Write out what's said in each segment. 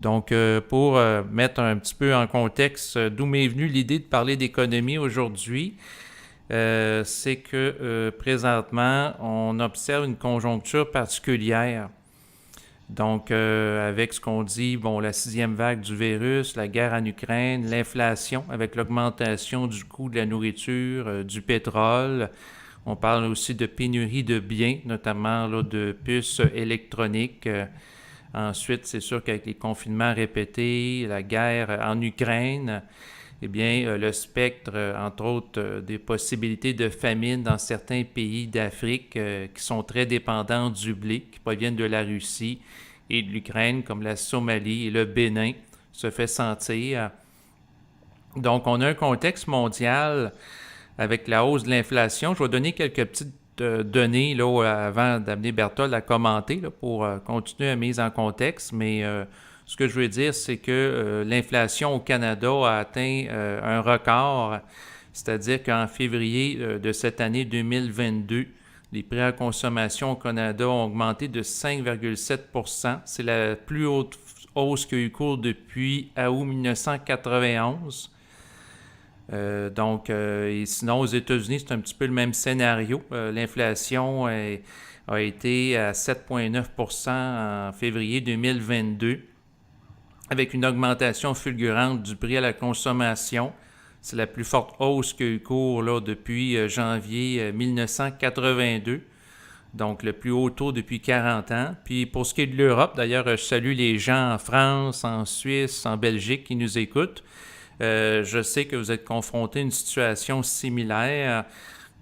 Donc, pour mettre un petit peu en contexte d'où m'est venue l'idée de parler d'économie aujourd'hui, c'est que présentement, on observe une conjoncture particulière. Donc, avec ce qu'on dit, bon, la sixième vague du virus, la guerre en Ukraine, l'inflation avec l'augmentation du coût de la nourriture, du pétrole. On parle aussi de pénurie de biens, notamment là, de puces électroniques. Ensuite, c'est sûr qu'avec les confinements répétés, la guerre en Ukraine, eh bien, le spectre, entre autres, des possibilités de famine dans certains pays d'Afrique qui sont très dépendants du blé, qui proviennent de la Russie et de l'Ukraine, comme la Somalie et le Bénin, se fait sentir. Donc, on a un contexte mondial avec la hausse de l'inflation. Je vais donner quelques petites données là, avant d'amener Berthold à commenter là, pour continuer à mise en contexte. Mais ce que je veux dire, c'est que l'inflation au Canada a atteint un record, c'est-à-dire qu'en février de cette année 2022, les prix à la consommation au Canada ont augmenté de 5,7%. C'est la plus haute hausse qui a eu cours depuis août 1991. Et sinon, aux États-Unis, c'est un petit peu le même scénario. L'inflation a été à 7,9% en février 2022, avec une augmentation fulgurante du prix à la consommation. C'est la plus forte hausse qui a eu cours là, depuis janvier 1982. Donc, le plus haut taux depuis 40 ans. Puis, pour ce qui est de l'Europe, d'ailleurs, je salue les gens en France, en Suisse, en Belgique qui nous écoutent. Je sais que vous êtes confrontés à une situation similaire.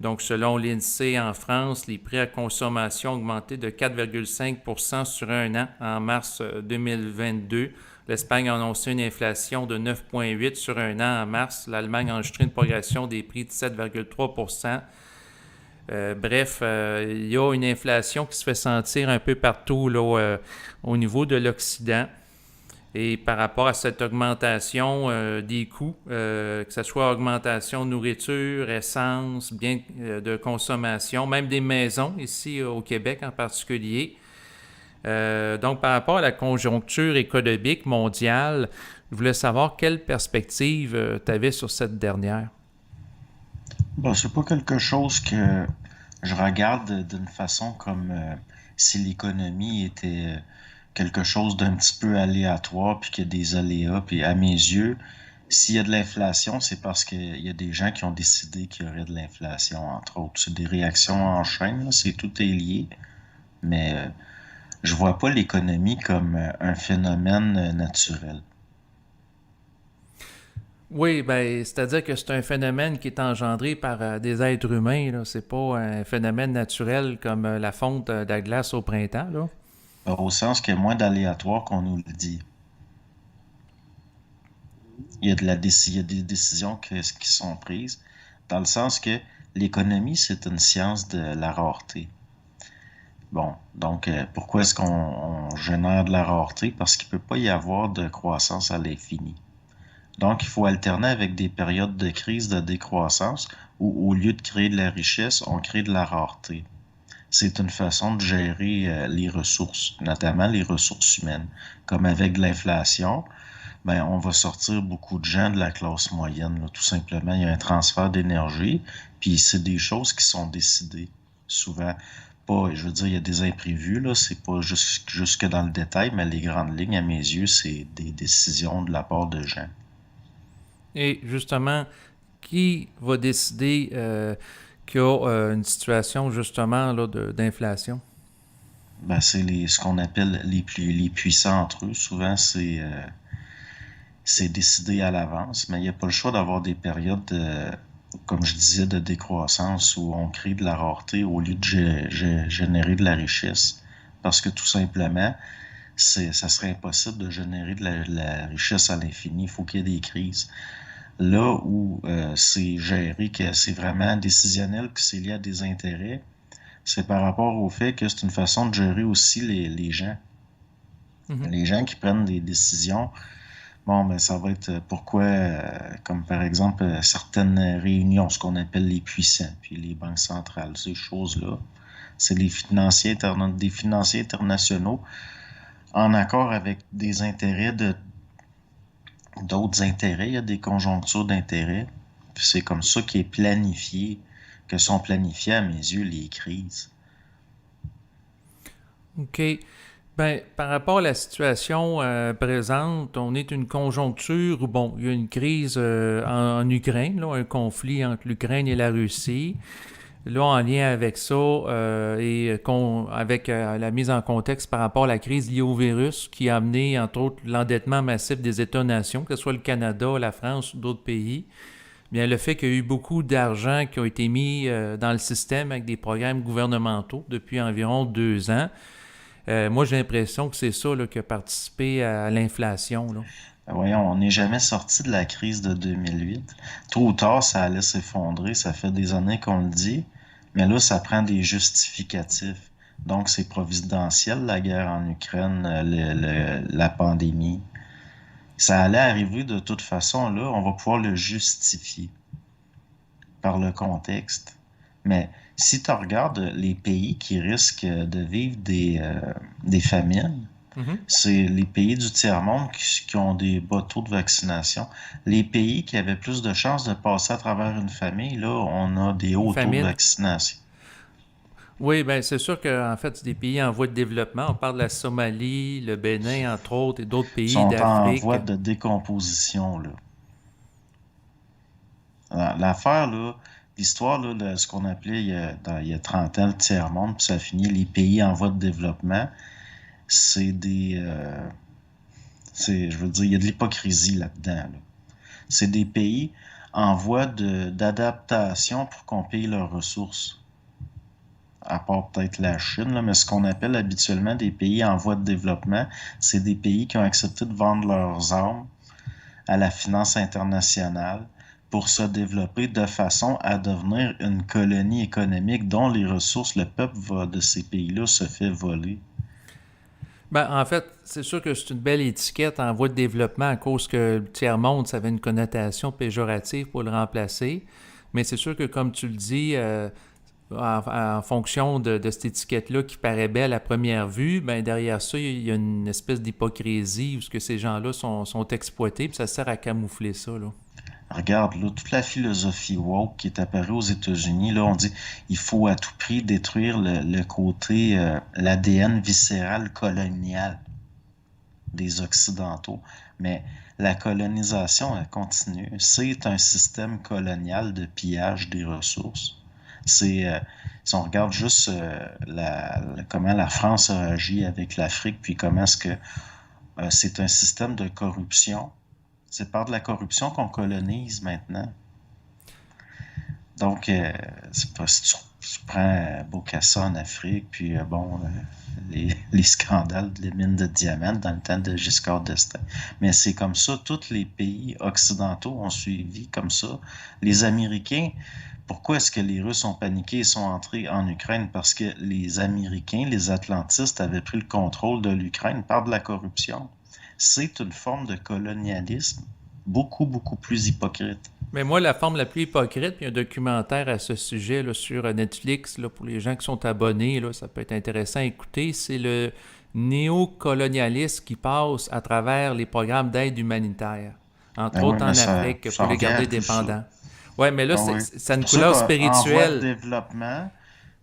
Donc, selon l'INSEE en France, les prix à consommation ont augmenté de 4,5% sur un an en mars 2022. L'Espagne a annoncé une inflation de 9,8% sur un an en mars. L'Allemagne a enregistré une progression des prix de 7,3%. Il y a une inflation qui se fait sentir un peu partout là, au niveau de l'Occident. Et par rapport à cette augmentation des coûts, que ce soit augmentation de nourriture, essence, biens de consommation, même des maisons ici au Québec en particulier. Donc, par rapport à la conjoncture économique mondiale, je voulais savoir quelle perspective tu avais sur cette dernière. Bon, c'est pas quelque chose que je regarde d'une façon comme si l'économie était quelque chose d'un petit peu aléatoire, puis qu'il y a des aléas. Puis à mes yeux, s'il y a de l'inflation, c'est parce qu'il y a des gens qui ont décidé qu'il y aurait de l'inflation, entre autres. C'est des réactions en chaîne, là, c'est tout est lié. Mais je vois pas l'économie comme un phénomène naturel. Oui, ben, c'est-à-dire que c'est un phénomène qui est engendré par des êtres humains, là. C'est pas un phénomène naturel comme la fonte de la glace au printemps, là. Au sens qu'il y a moins d'aléatoire qu'on nous le dit. Il y a des décisions qui sont prises, dans le sens que l'économie, c'est une science de la rareté. Bon, donc pourquoi est-ce qu'on génère de la rareté? Parce qu'il ne peut pas y avoir de croissance à l'infini. Donc, il faut alterner avec des périodes de crise, de décroissance, où au lieu de créer de la richesse, on crée de la rareté. C'est une façon de gérer les ressources, notamment les ressources humaines. Comme avec l'inflation, ben, on va sortir beaucoup de gens de la classe moyenne, là, tout simplement. Il y a un transfert d'énergie, puis c'est des choses qui sont décidées. Souvent, pas, je veux dire, il y a des imprévus, là, c'est pas jusque dans le détail, mais les grandes lignes, à mes yeux, c'est des décisions de la part de gens. Et justement, qui va décider qu'il y a une situation justement là, d'inflation? Ben, c'est ce qu'on appelle les puissants entre eux. Souvent, c'est décidé à l'avance, mais il n'y a pas le choix d'avoir des périodes, comme je disais, de décroissance où on crée de la rareté au lieu de générer de la richesse. Parce que tout simplement, ça serait impossible de générer de la richesse à l'infini. Il faut qu'il y ait des crises. Là où c'est géré, que c'est vraiment décisionnel, que c'est lié à des intérêts, c'est par rapport au fait que c'est une façon de gérer aussi les gens. Mhm. Les gens qui prennent des décisions. Bon, ben ça va être pourquoi, comme par exemple, certaines réunions, ce qu'on appelle les puissants, puis les banques centrales, ces choses-là, c'est des financiers internationaux en accord avec des intérêts de d'autres intérêts. Il y a des conjonctures d'intérêts. Puis c'est comme ça qui est planifié, que sont planifiées à mes yeux les crises. OK. Ben, par rapport à la situation présente, on est une conjoncture où, bon, il y a une crise en Ukraine, là, un conflit entre l'Ukraine et la Russie. Là, en lien avec ça avec la mise en contexte par rapport à la crise liée au virus qui a amené, entre autres, l'endettement massif des États-nations, que ce soit le Canada, la France ou d'autres pays, bien le fait qu'il y a eu beaucoup d'argent qui a été mis dans le système avec des programmes gouvernementaux depuis environ 2 ans. Moi, j'ai l'impression que c'est ça là, qui a participé à l'inflation. Là. Voyons, on n'est jamais sorti de la crise de 2008. Tôt ou tard, ça allait s'effondrer. Ça fait des années qu'on le dit. Mais là, ça prend des justificatifs. Donc, c'est providentiel, la guerre en Ukraine, la pandémie. Ça allait arriver de toute façon, là, on va pouvoir le justifier par le contexte. Mais si tu regardes les pays qui risquent de vivre des famines, Mhm. c'est les pays du tiers-monde qui ont des bas taux de vaccination. Les pays qui avaient plus de chances de passer à travers une famille, là, on a des Une hauts taux de famine. vaccination. Oui, bien, c'est sûr qu'en fait, c'est des pays en voie de développement. On parle de la Somalie, le Bénin, entre autres, et d'autres Ils pays sont en d'Afrique. voie de décomposition, là. L'affaire, là, l'histoire, là, de ce qu'on appelait il y a 30 ans le tiers-monde, puis ça finit les pays en voie de développement, c'est je veux dire, il y a de l'hypocrisie là-dedans, là. C'est des pays en voie d'adaptation pour qu'on paye leurs ressources. À part peut-être la Chine, là, mais ce qu'on appelle habituellement des pays en voie de développement, c'est des pays qui ont accepté de vendre leurs armes à la finance internationale pour se développer de façon à devenir une colonie économique dont les ressources, le peuple de ces pays-là se fait voler. Ben, en fait, c'est sûr que c'est une belle étiquette en voie de développement à cause que le tiers-monde, ça avait une connotation péjorative pour le remplacer. Mais c'est sûr que, comme tu le dis, en fonction de cette étiquette-là qui paraît belle à première vue, ben derrière ça, il y a une espèce d'hypocrisie où ce que ces gens-là sont exploités, puis ça sert à camoufler ça, là. Regarde, là, toute la philosophie woke qui est apparue aux États-Unis, là, on dit il faut à tout prix détruire le côté, l'ADN viscéral colonial des Occidentaux. Mais la colonisation, elle continue. C'est un système colonial de pillage des ressources. Si on regarde juste comment la France a agi avec l'Afrique, puis comment est-ce que c'est un système de corruption. C'est par de la corruption qu'on colonise maintenant. Donc, c'est pas, si tu prends Bokassa en Afrique, puis les scandales des mines de diamants dans le temps de Giscard d'Estaing. Mais c'est comme ça, tous les pays occidentaux ont suivi comme ça. Les Américains, pourquoi est-ce que les Russes ont paniqué et sont entrés en Ukraine? Parce que les Américains, les Atlantistes, avaient pris le contrôle de l'Ukraine par de la corruption. C'est une forme de colonialisme beaucoup, beaucoup plus hypocrite. Mais moi, la forme la plus hypocrite, il y a un documentaire à ce sujet là, sur Netflix, là, pour les gens qui sont abonnés, là, ça peut être intéressant à écouter, c'est le néocolonialisme qui passe à travers les programmes d'aide humanitaire, entre Ben oui, autres mais en ça, Afrique, ça pour les revient à garder tout ça. dépendants. Ouais, mais là, Ah oui. ça a C'est une pour ça couleur qu'en voie de spirituelle. développement,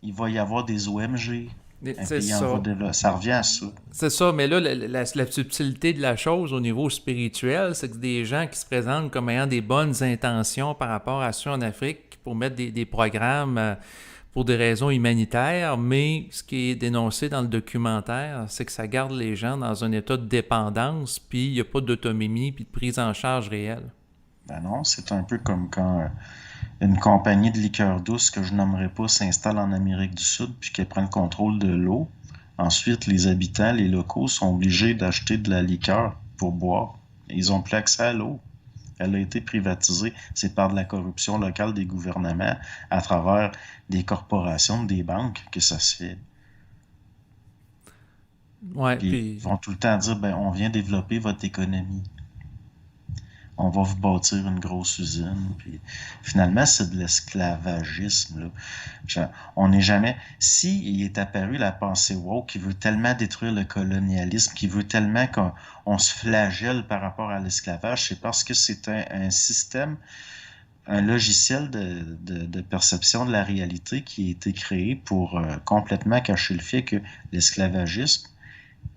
il va y avoir des OMG. Un C'est pays en voie ça. de développement. Ça revient à ça. C'est ça, mais là, la subtilité de la chose au niveau spirituel, c'est que des gens qui se présentent comme ayant des bonnes intentions par rapport à ceux en Afrique pour mettre des programmes pour des raisons humanitaires, mais ce qui est dénoncé dans le documentaire, c'est que ça garde les gens dans un état de dépendance, puis il n'y a pas d'autonomie, puis de prise en charge réelle. Ben non, c'est un peu comme quand une compagnie de liqueurs douces que je nommerai pas s'installe en Amérique du Sud puis qu'elle prend le contrôle de l'eau. Ensuite, les habitants, les locaux sont obligés d'acheter de la liqueur pour boire. Ils ont plus accès à l'eau. Elle a été privatisée. C'est par de la corruption locale des gouvernements à travers des corporations, des banques que ça se fait. Ouais, Puis ils puis vont tout le temps dire, ben, on vient développer votre économie. on va vous bâtir une grosse usine. Puis finalement, c'est de l'esclavagisme, là. On n'est jamais. Si il est apparu la pensée woke qui veut tellement détruire le colonialisme, qui veut tellement qu'on se flagelle par rapport à l'esclavage, c'est parce que c'est un système, un logiciel de perception de la réalité qui a été créé pour complètement cacher le fait que l'esclavagisme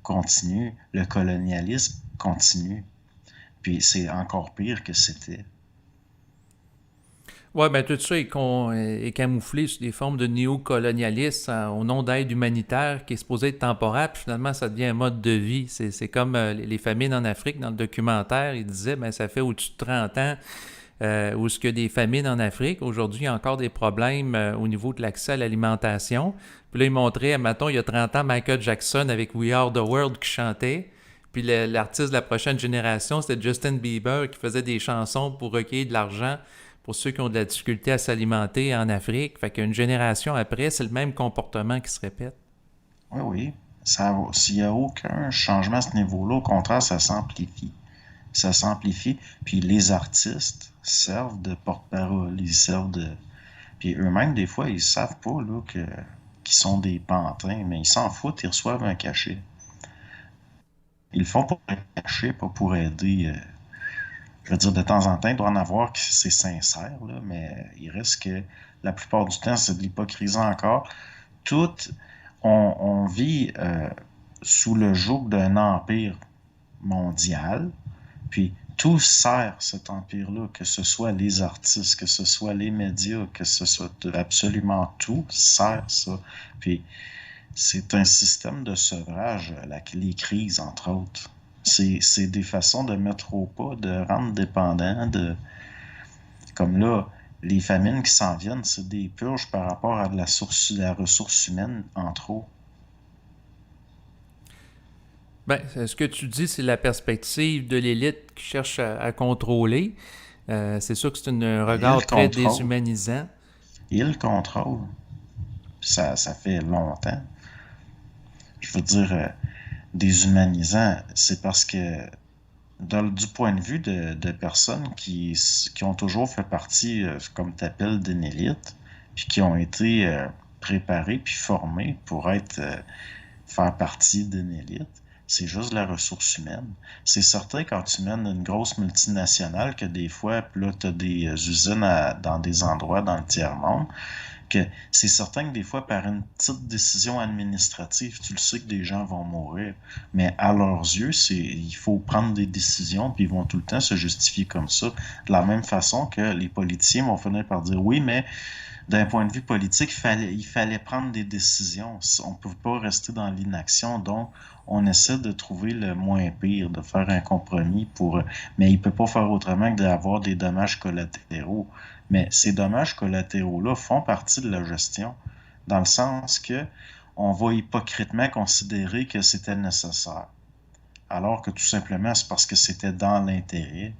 continue, le colonialisme continue. Puis c'est encore pire que c'était. Oui, bien tout ça est camouflé sous des formes de néocolonialisme au nom d'aide humanitaire qui est supposé être temporaire, puis finalement ça devient un mode de vie. C'est comme les famines en Afrique, dans le documentaire, ils disaient, ben ça fait au-dessus de 30 ans où il y a des famines en Afrique. Aujourd'hui, il y a encore des problèmes au niveau de l'accès à l'alimentation. Puis là, ils montraient, mettons, il y a 30 ans, Michael Jackson avec We Are the World qui chantait. Puis l'artiste de la prochaine génération, c'était Justin Bieber qui faisait des chansons pour recueillir de l'argent pour ceux qui ont de la difficulté à s'alimenter en Afrique. Fait qu'une génération après, c'est le même comportement qui se répète. Oui, oui. S'il n'y a aucun changement à ce niveau-là, au contraire, ça s'amplifie. Ça s'amplifie. Puis les artistes servent de porte-parole. Ils servent de. Puis eux-mêmes, des fois, ils savent pas là, qu'ils sont des pantins, mais ils s'en foutent, ils reçoivent un cachet. Ils le font pour être cachés, pas pour aider. Je veux dire, de temps en temps, il doit en avoir que c'est sincère, là, mais il reste que la plupart du temps, c'est de l'hypocrisie encore. Tout, on vit sous le joug d'un empire mondial, puis tout sert cet empire-là, que ce soit les artistes, que ce soit les médias, que ce soit absolument tout, sert ça. Puis c'est un système de sevrage, les crises, entre autres. C'est des façons de mettre au pas, de rendre dépendant, comme là, les famines qui s'en viennent, c'est des purges par rapport à la ressource humaine en trop. Ben, ce que tu dis, c'est la perspective de l'élite qui cherche à contrôler. C'est sûr que c'est un regard Ils très contrôlent. déshumanisant. Ils contrôlent. Ça fait longtemps. Je veux dire, déshumanisant, c'est parce que du point de vue de personnes qui ont toujours fait partie, comme tu appelles, d'une élite, puis qui ont été préparées puis formées pour faire partie d'une élite, c'est juste la ressource humaine. C'est certain quand tu mènes une grosse multinationale que des fois, puis là, tu as des usines dans des endroits dans le tiers-monde, que c'est certain que des fois, par une petite décision administrative, tu le sais que des gens vont mourir. Mais à leurs yeux, il faut prendre des décisions, puis ils vont tout le temps se justifier comme ça. De la même façon que les politiciens vont finir par dire oui, mais d'un point de vue politique, il fallait prendre des décisions. On ne peut pas rester dans l'inaction. Donc, on essaie de trouver le moins pire, de faire un compromis mais il ne peut pas faire autrement que d'avoir des dommages collatéraux. Mais ces dommages collatéraux-là font partie de la gestion, dans le sens que on va hypocritement considérer que c'était nécessaire, alors que tout simplement c'est parce que c'était dans l'intérêt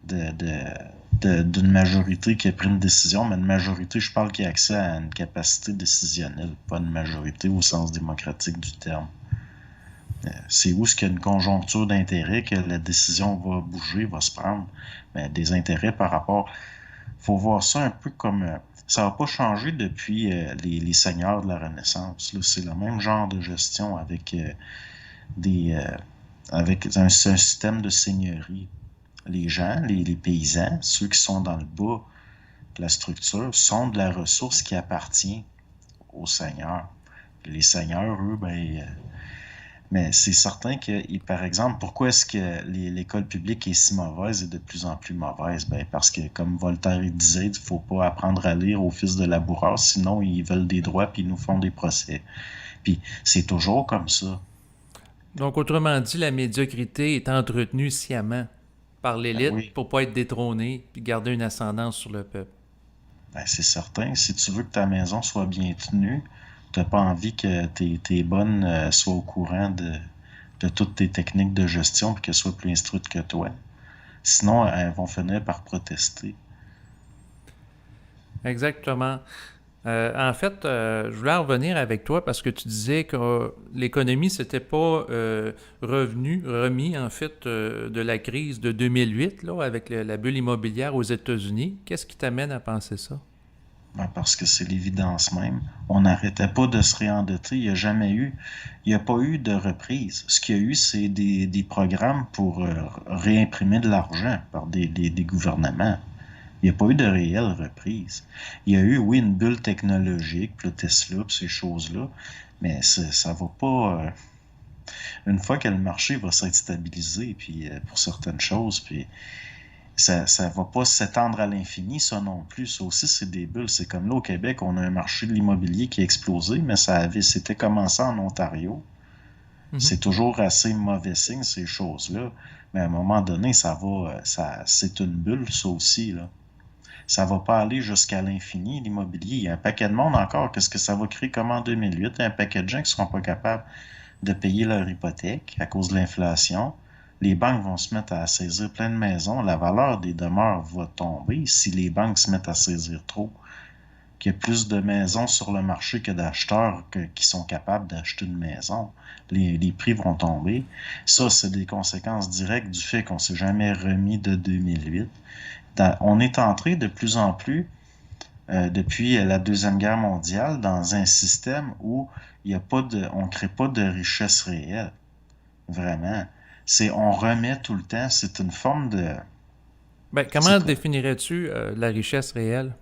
de, d'une majorité qui a pris une décision, mais une majorité, je parle qui a accès à une capacité décisionnelle, pas une majorité au sens démocratique du terme. C'est où ce qu'il y a une conjoncture d'intérêt que la décision va bouger, va se prendre, mais des intérêts par rapport. Faut voir ça un peu comme. Ça n'a pas changé depuis les seigneurs de la Renaissance. Là. C'est le même genre de gestion des, euh, avec un système de seigneurie. Les gens, les paysans, ceux qui sont dans le bas de la structure, sont de la ressource qui appartient aux seigneurs. Les seigneurs, eux, mais c'est certain que, par exemple, pourquoi est-ce que l'école publique est si mauvaise et de plus en plus mauvaise? Ben, parce que, comme Voltaire disait, il ne faut pas apprendre à lire aux fils de laboureurs, sinon ils veulent des droits puis ils nous font des procès. Puis c'est toujours comme ça. Donc, autrement dit, la médiocrité est entretenue sciemment par Ben l'élite oui, pour pas être détrônée puis garder une ascendance sur le peuple. ben c'est certain. Si tu veux que ta maison soit bien tenue, tu n'as pas envie que tes bonnes soient au courant de toutes tes techniques de gestion et qu'elles soient plus instruites que toi. Sinon, elles vont finir par protester. Exactement. En fait, je voulais en revenir avec toi parce que tu disais que l'économie s'était pas remis en fait de la crise de 2008 là, avec la bulle immobilière aux États-Unis. Qu'est-ce qui t'amène à penser ça? Ben, parce que c'est l'évidence même. On n'arrêtait pas de se réendetter. Il n'y a pas eu de reprise. Ce qu'il y a eu, c'est des programmes pour réimprimer de l'argent par des gouvernements. Il n'y a pas eu de réelle reprise. Il y a eu, oui, une bulle technologique, puis le Tesla, puis ces choses-là, mais ça va pas. Une fois que le marché va s'être stabilisé, puis pour certaines choses, puis ça va pas s'étendre à l'infini, ça non plus. Ça aussi, c'est des bulles. C'est comme là au Québec, on a un marché de l'immobilier qui a explosé, mais c'était commencé en Ontario. Mhm. C'est toujours assez mauvais signe, ces choses-là. Mais à un moment donné, c'est une bulle, ça aussi, là. Ça va pas aller jusqu'à l'infini, l'immobilier. Il y a un paquet de monde encore. Qu'est-ce que ça va créer comme en 2008? Il y a un paquet de gens qui seront pas capables de payer leur hypothèque à cause de l'inflation. Les banques vont se mettre à saisir plein de maisons. La valeur des demeures va tomber si les banques se mettent à saisir trop. Qu'il y a plus de maisons sur le marché que d'acheteurs qui sont capables d'acheter une maison. Les prix vont tomber. Ça, c'est des conséquences directes du fait qu'on ne s'est jamais remis de 2008. On est entré de plus en plus, depuis la Deuxième Guerre mondiale, dans un système où on ne crée pas de richesse réelle. Vraiment. On remet tout le temps, c'est une forme de... Ben, C'est comment quoi? définirais-tu la richesse réelle?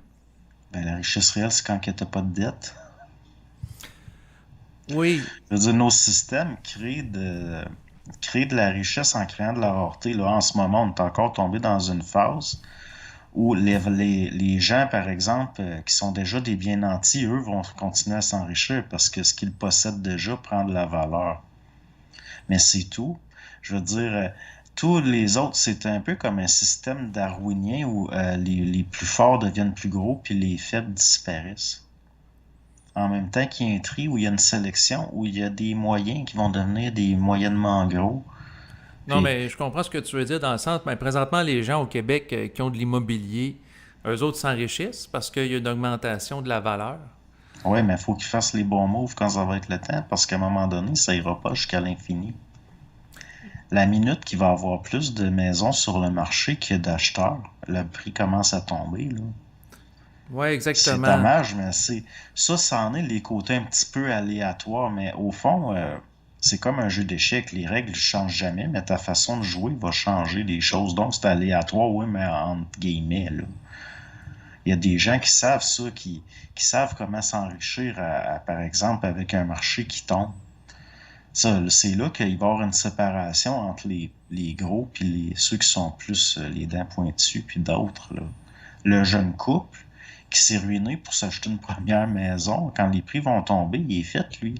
Ben, la richesse réelle, c'est quand tu n'as pas de dette. Oui, Je veux dire, nos systèmes créent de la richesse en créant de la rareté. Là, en ce moment, on est encore tombé dans une phase où les gens, par exemple, qui sont déjà des bien nantis, eux, vont continuer à s'enrichir parce que ce qu'ils possèdent déjà prend de la valeur. Mais c'est tout. Je veux dire, tous les autres, c'est un peu comme un système darwinien où les plus forts deviennent plus gros puis les faibles disparaissent. En même temps qu'il y a un tri où il y a une sélection, où il y a des moyens qui vont devenir des moyennement gros. non, Puis, mais je comprends ce que tu veux dire dans le sens, mais présentement, les gens au Québec qui ont de l'immobilier, eux autres s'enrichissent parce qu'il y a une augmentation de la valeur. ouais, mais il faut qu'ils fassent les bons moves quand ça va être le temps, parce qu'à un moment donné, ça ira pas jusqu'à l'infini. La minute qu'il va y avoir plus de maisons sur le marché qu'il y a d'acheteurs, le prix commence à tomber, là. Oui, C'est exactement. dommage, mais ça en est les côtés un petit peu aléatoires, mais au fond, c'est comme un jeu d'échecs. Les règles ne changent jamais, mais ta façon de jouer va changer les choses. Donc, c'est aléatoire, oui, mais entre guillemets, là. Il y a des gens qui savent ça, qui savent comment s'enrichir, par exemple, avec un marché qui tombe. Ça, c'est là qu'il va y avoir une séparation entre les gros puis ceux qui sont plus les dents pointues puis d'autres, là. Le jeune couple qui s'est ruiné pour s'acheter une première maison, quand les prix vont tomber, il est fait, lui.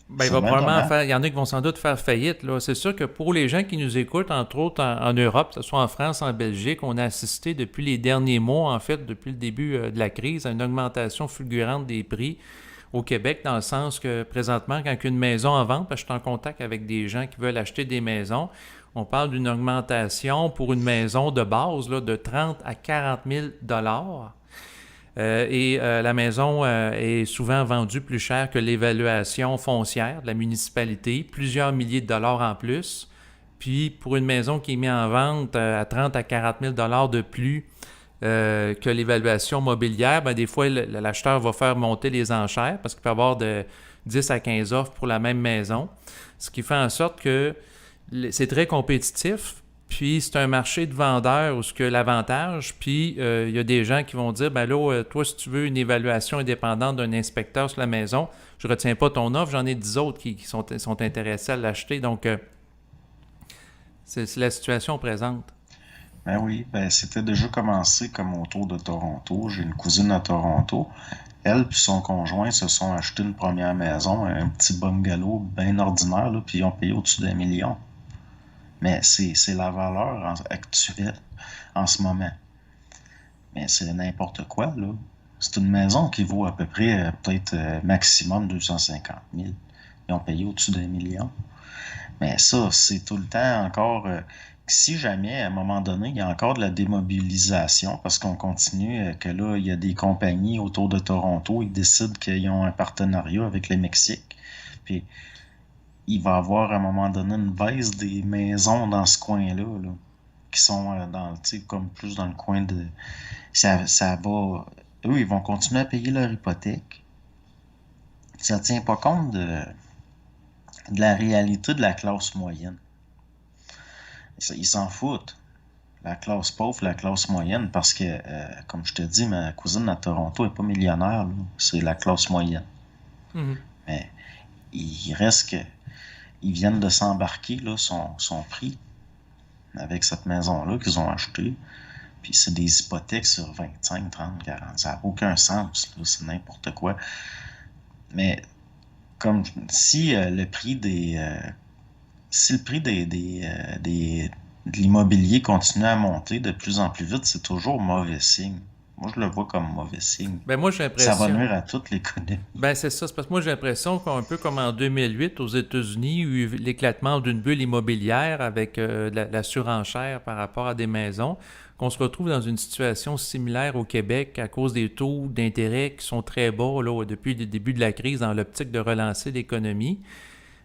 Ben, il C'est va bien probablement dommage. faire. Il y en a qui vont sans doute faire faillite, là. C'est sûr que pour les gens qui nous écoutent, entre autres en Europe, que ce soit en France, en Belgique, on a assisté depuis les derniers mois, en fait, depuis le début de la crise, à une augmentation fulgurante des prix au Québec, dans le sens que présentement, quand une maison en vente, parce que je suis en contact avec des gens qui veulent acheter des maisons, on parle d'une augmentation pour une maison de base là, de 30 à 40 000 la maison est souvent vendue plus cher que l'évaluation foncière de la municipalité, plusieurs milliers de dollars en plus. Puis pour une maison qui est mise en vente à 30 à 40 000 dollars de plus que l'évaluation mobilière, ben des fois l'acheteur va faire monter les enchères parce qu'il peut y avoir de 10 à 15 offres pour la même maison. Ce qui fait en sorte que c'est très compétitif. Puis c'est un marché de vendeurs où ce que l'avantage, puis il y a des gens qui vont dire, ben là, toi, si tu veux une évaluation indépendante d'un inspecteur sur la maison, je ne retiens pas ton offre, j'en ai 10 autres qui sont intéressés à l'acheter. Donc, c'est la situation présente. Ben oui, ben c'était déjà commencé comme autour de Toronto. J'ai une cousine à Toronto. Elle et son conjoint se sont achetés une première maison, un petit bungalow bien ordinaire, là, puis ils ont payé au-dessus d'1 million. Mais c'est la valeur actuelle en ce moment. Mais c'est n'importe quoi, là. C'est une maison qui vaut à peu près, peut-être maximum 250 000. Ils ont payé au-dessus d'1 million. Mais ça, c'est tout le temps encore. Si jamais, à un moment donné, il y a encore de la démobilisation, parce qu'on continue, que là, il y a des compagnies autour de Toronto, ils décident qu'ils ont un partenariat avec le Mexique. Puis, il va y avoir à un moment donné une baisse des maisons dans ce coin-là, là, qui sont dans, tu sais, comme plus dans le coin de. Ça va. Eux, ils vont continuer à payer leur hypothèque. Ça tient pas compte de la réalité de la classe moyenne. Ils s'en foutent. La classe pauvre, la classe moyenne, parce que, comme je te dis, ma cousine à Toronto n'est pas millionnaire, là. C'est la classe moyenne. Mhm. Mais il reste que ils viennent de s'embarquer, là, son prix avec cette maison-là qu'ils ont achetée. Puis c'est des hypothèques sur 25, 30, 40. Ça n'a aucun sens, là, c'est n'importe quoi. Mais comme si le prix si le prix de l'immobilier continue à monter de plus en plus vite, c'est toujours mauvais signe. Moi, je le vois comme mauvais signe. Ben moi, j'ai Ça va l'impression. nuire à toute l'économie. Ben c'est ça, c'est parce que moi j'ai l'impression qu'un peu comme en 2008 aux États-Unis, il y a eu l'éclatement d'une bulle immobilière avec la surenchère par rapport à des maisons, qu'on se retrouve dans une situation similaire au Québec à cause des taux d'intérêt qui sont très bas là, depuis le début de la crise dans l'optique de relancer l'économie.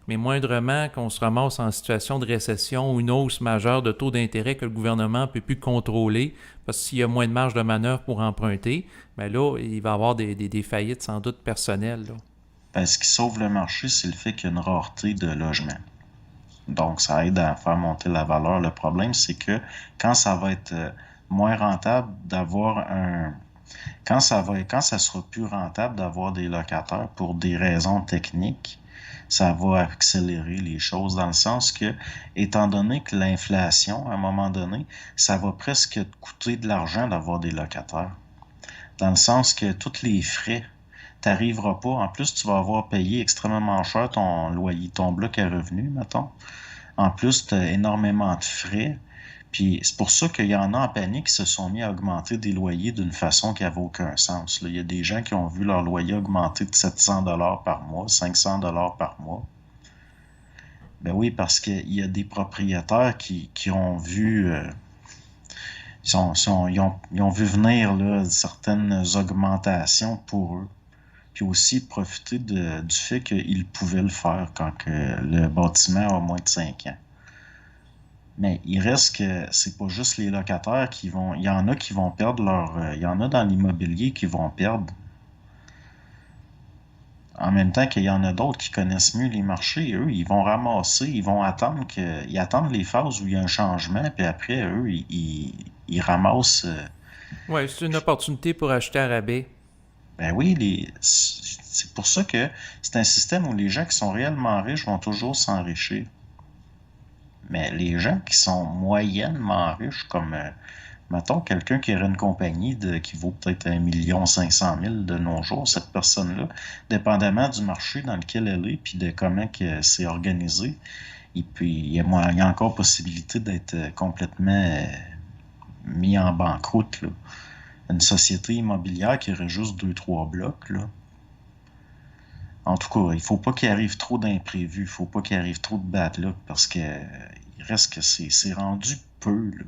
Mais moindrement qu'on se ramasse en situation de récession ou une hausse majeure de taux d'intérêt que le gouvernement ne peut plus contrôler, parce que s'il y a moins de marge de manœuvre pour emprunter, bien là, il va y avoir des faillites sans doute personnelles, là. Ben, ce qui sauve le marché, c'est le fait qu'il y a une rareté de logements. Donc, ça aide à faire monter la valeur. Le problème, c'est que quand ça va être moins rentable d'avoir un... quand ça sera plus rentable d'avoir des locataires pour des raisons techniques, ça va accélérer les choses dans le sens que, étant donné que l'inflation, à un moment donné, ça va presque coûter de l'argent d'avoir des locataires. Dans le sens que tous les frais, t'arriveras pas. En plus, tu vas avoir payé extrêmement cher ton loyer, ton bloc à revenus, mettons. En plus, tu as énormément de frais. Puis c'est pour ça qu'il y en a en panique qui se sont mis à augmenter des loyers d'une façon qui n'avait aucun sens. Là. Il y a des gens qui ont vu leur loyer augmenter de 700 $ par mois, 500 $ par mois. Ben oui, parce qu'il y a des propriétaires qui ont vu, ils ont vu venir là, certaines augmentations pour eux. Puis aussi profiter du fait qu'ils pouvaient le faire quand que le bâtiment a moins de 5 ans. Mais il reste que c'est pas juste les locataires qui vont. Il y en a qui vont perdre leur. Il y en a dans l'immobilier qui vont perdre. En même temps qu'il y en a d'autres qui connaissent mieux les marchés, eux, ils vont ramasser, ils vont attendre ils attendent les phases où il y a un changement, puis après, eux, ils ramassent. Oui, c'est une opportunité pour acheter à rabais. Ben oui, c'est pour ça que c'est un système où les gens qui sont réellement riches vont toujours s'enrichir. Mais les gens qui sont moyennement riches, comme, mettons, quelqu'un qui aurait une compagnie qui vaut peut-être 1 500 000 de nos jours, cette personne-là, dépendamment du marché dans lequel elle est, puis de comment que c'est organisé, et puis il y a encore possibilité d'être complètement mis en banqueroute, là. Une société immobilière qui aurait juste deux, trois blocs, là. En tout cas, il faut pas qu'il arrive trop d'imprévus, il faut pas qu'il arrive trop de bad luck parce que il reste que c'est rendu peu, là.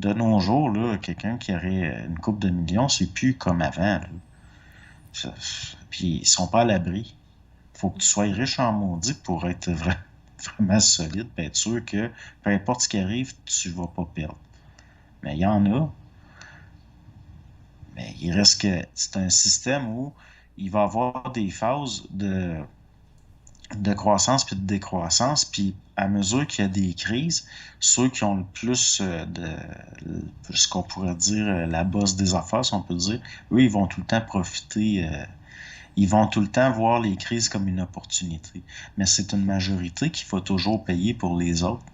De nos jours, là, quelqu'un qui aurait une couple de millions, c'est plus comme avant, là. Ça- Puis ils sont pas à l'abri. Faut que tu sois riche en maudit pour être vraiment solide, pour être sûr que peu importe ce qui arrive, tu vas pas perdre. Mais il y en a, mais il reste que c'est un système où il va y avoir des phases de croissance puis de décroissance. Puis à mesure qu'il y a des crises, ceux qui ont le plus ce qu'on pourrait dire la bosse des affaires, si on peut dire, eux, ils vont tout le temps profiter, ils vont tout le temps voir les crises comme une opportunité. Mais c'est une majorité qui va toujours payer pour les autres.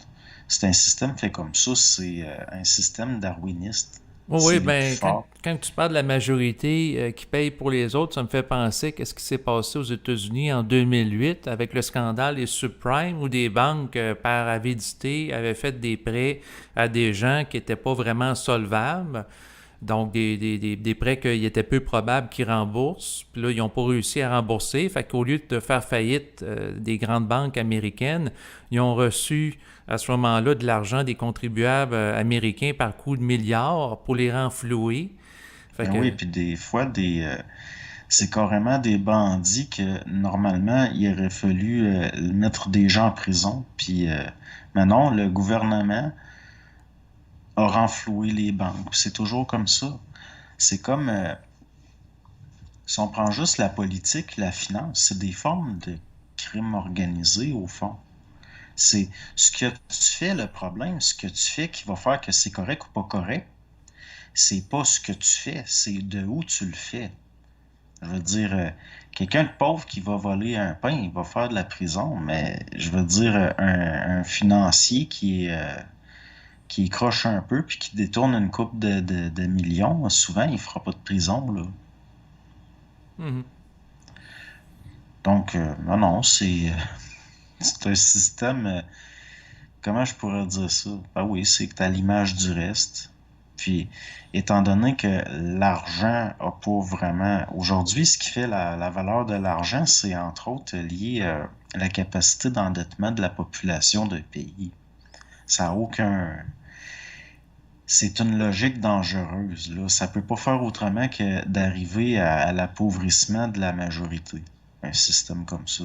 C'est un système fait comme ça, c'est un système darwiniste. Oui, C'est oui, les plus ben, forts. quand tu parles de la majorité qui paye pour les autres, ça me fait penser qu'est-ce qui s'est passé aux États-Unis en 2008 avec le scandale des subprimes où des banques, par avidité, avaient fait des prêts à des gens qui n'étaient pas vraiment solvables. Donc, des prêts qu'il était peu probable qu'ils remboursent. Puis là, ils n'ont pas réussi à rembourser. Fait qu'au lieu de faire faillite des grandes banques américaines, ils ont reçu à ce moment-là de l'argent des contribuables américains par coup de milliards pour les renflouer. Fait Ben que, oui, puis des fois, c'est carrément des bandits que normalement, il aurait fallu mettre des gens en prison. Puis, mais non, le gouvernement a renfloué les banques. C'est toujours comme ça. C'est comme, si on prend juste la politique, la finance, c'est des formes de crime organisé au fond. C'est ce que tu fais, le problème, ce que tu fais qui va faire que c'est correct ou pas correct, c'est pas ce que tu fais, c'est de où tu le fais. Je veux dire, quelqu'un de pauvre qui va voler un pain, il va faire de la prison, mais je veux dire, un financier qui croche un peu puis qui détourne une coupe de millions, souvent, il fera pas de prison, là. mhm. Donc, non, non, c'est un système, comment je pourrais dire ça? Ben oui, c'est que t'as l'image du reste. Puis, étant donné que l'argent a pas vraiment... Aujourd'hui, ce qui fait la valeur de l'argent, c'est entre autres lié à la capacité d'endettement de la population d'un pays. Ça n'a aucun... C'est une logique dangereuse, là. Ça peut pas faire autrement que d'arriver à l'appauvrissement de la majorité. Un système comme ça.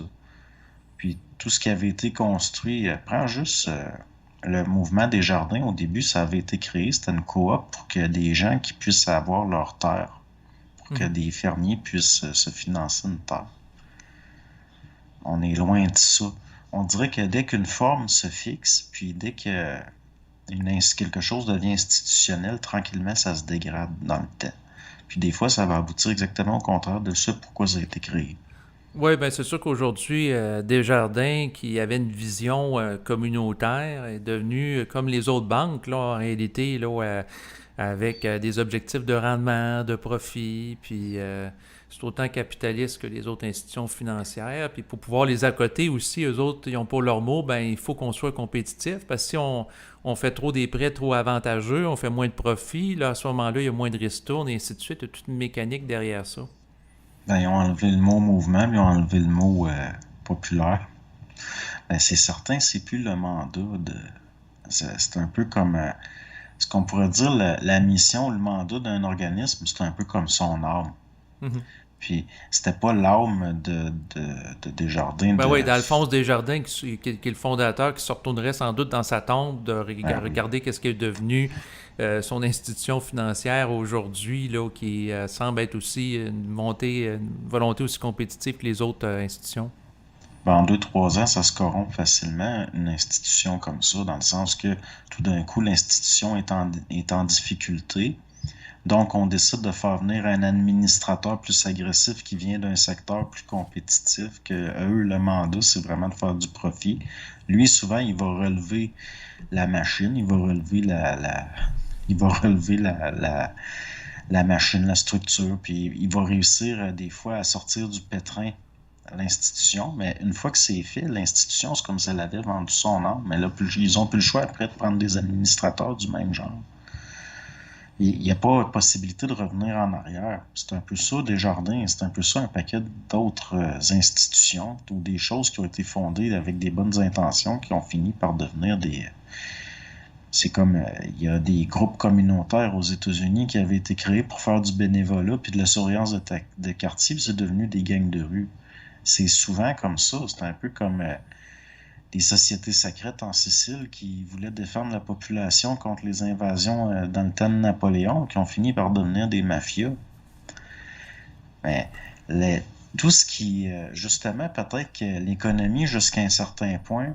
Puis tout ce qui avait été construit, prends juste le mouvement des jardins. Au début, ça avait été créé, c'était une coop pour que des gens qui puissent avoir leur terre, pour que des fermiers puissent se financer une terre. On est loin de ça. On dirait que dès qu'une forme se fixe, puis dès que quelque chose devient institutionnel, tranquillement, ça se dégrade dans le temps. Puis des fois, ça va aboutir exactement au contraire de ce pourquoi ça a été créé. Oui, ben c'est sûr qu'aujourd'hui, Desjardins, qui avait une vision communautaire, est devenu comme les autres banques, là, en réalité, là, avec des objectifs de rendement, de profit, puis c'est autant capitaliste que les autres institutions financières. Puis pour pouvoir les accoter aussi, eux autres, ils n'ont pas leur mot, ben il faut qu'on soit compétitif, parce que si on fait trop des prêts trop avantageux, on fait moins de profit, là, à ce moment-là, il y a moins de ristournes, et ainsi de suite. Il y a toute une mécanique derrière ça. Ben, ils ont enlevé le mot mouvement, mais ils ont enlevé le mot populaire. Ben, c'est certain, c'est plus le mandat de. C'est un peu comme ce qu'on pourrait dire la mission, le mandat d'un organisme, c'est un peu comme son âme. Mhm. Puis c'était pas l'âme de Desjardins Ben de. oui, d'Alphonse Desjardins, qui est le fondateur, qui se retournerait sans doute dans sa tombe de Ben oui. regarder qu'est-ce qui est devenu son institution financière aujourd'hui, là, qui semble être aussi une volonté aussi compétitive que les autres institutions. Ben, en 2, 3 ans, ça se corrompt facilement, une institution comme ça, dans le sens que tout d'un coup, l'institution est en difficulté. Donc, on décide de faire venir un administrateur plus agressif qui vient d'un secteur plus compétitif, que eux, le mandat, c'est vraiment de faire du profit. Lui, souvent, il va relever la machine, il va relever il va relever la machine, la structure, puis il va réussir des fois à sortir du pétrin l'institution, mais une fois que c'est fait, l'institution, c'est comme si elle avait vendu son âme, mais là, ils ont plus le choix après de prendre des administrateurs du même genre. Il n'y a pas possibilité de revenir en arrière. C'est un peu ça, Desjardins, c'est un peu ça, un paquet d'autres institutions ou des choses qui ont été fondées avec des bonnes intentions qui ont fini par devenir des... C'est comme, il y a des groupes communautaires aux États-Unis qui avaient été créés pour faire du bénévolat puis de la surveillance de quartier, puis c'est devenu des gangs de rue. C'est souvent comme ça. C'est un peu comme des sociétés secrètes en Sicile qui voulaient défendre la population contre les invasions dans le temps de Napoléon, qui ont fini par devenir des mafias. Mais tout ce qui, justement, peut-être que l'économie, jusqu'à un certain point,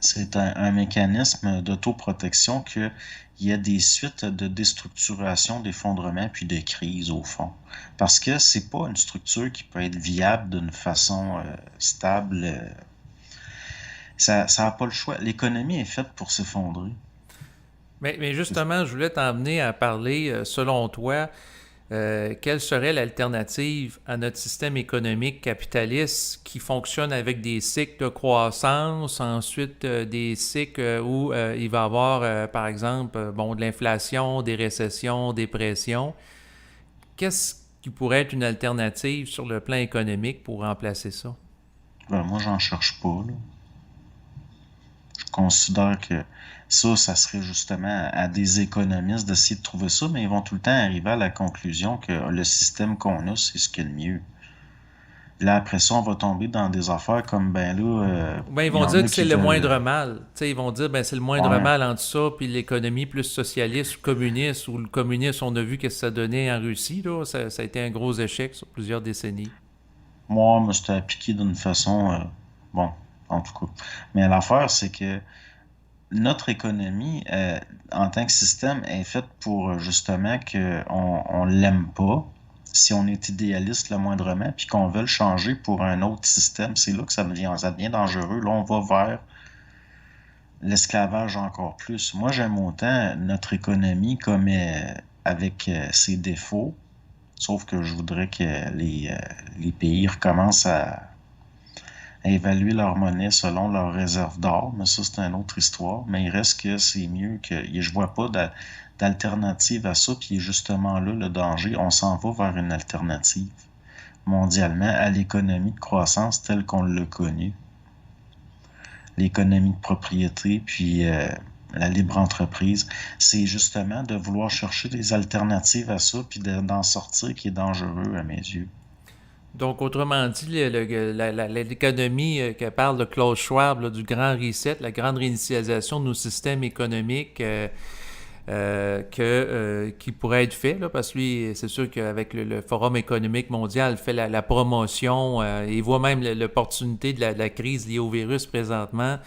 c'est un mécanisme d'autoprotection qu'il y a des suites de déstructuration, d'effondrement puis de crise au fond. Parce que c'est pas une structure qui peut être viable d'une façon stable. Ça n'a pas le choix. L'économie est faite pour s'effondrer. Mais justement, je voulais t'emmener à parler, selon toi, quelle serait l'alternative à notre système économique capitaliste qui fonctionne avec des cycles de croissance, ensuite des cycles où il va y avoir, par exemple, bon, de l'inflation, des récessions, des pressions. Qu'est-ce qui pourrait être une alternative sur le plan économique pour remplacer ça? Ben, moi, j'en cherche pas, là. Je considère que ça serait justement à des économistes d'essayer de trouver ça, mais ils vont tout le temps arriver à la conclusion que le système qu'on a, c'est ce qu'il y a de mieux. Là, après ça, on va tomber dans des affaires comme, ben là, Ben, ils il y vont en dire a que c'est qui le veulent... moindre mal. T'sais, ils vont dire ben c'est le moindre Ouais, mal entre ça puis l'économie plus socialiste ou communiste. Ou le communisme, on a vu ce que ça donnait en Russie. Là. Ça a été un gros échec sur plusieurs décennies. moi, c'était appliqué d'une façon... bon, en tout cas. Mais l'affaire, c'est que notre économie, en tant que système, est faite pour justement qu'on l'aime pas, si on est idéaliste le moindrement, puis qu'on veut le changer pour un autre système. C'est là que ça devient dangereux. Là, on va vers l'esclavage encore plus. Moi, j'aime autant notre économie comme avec ses défauts, sauf que je voudrais que les pays recommencent à évaluer leur monnaie selon leur réserve d'or, mais ça, c'est une autre histoire. Mais il reste que c'est mieux que... Je vois pas d'alternative à ça, puis justement là, le danger, on s'en va vers une alternative mondialement à l'économie de croissance telle qu'on l'a connue. L'économie de propriété, puis la libre entreprise, c'est justement de vouloir chercher des alternatives à ça, puis d'en sortir qui est dangereux à mes yeux. Donc, autrement dit, l'économie que parle de Klaus Schwab, là, du grand reset, la grande réinitialisation de nos systèmes économiques qui pourrait être fait, là, parce que lui, c'est sûr qu'avec le Forum économique mondial, il fait la promotion, il voit même l'opportunité de la crise liée au virus présentement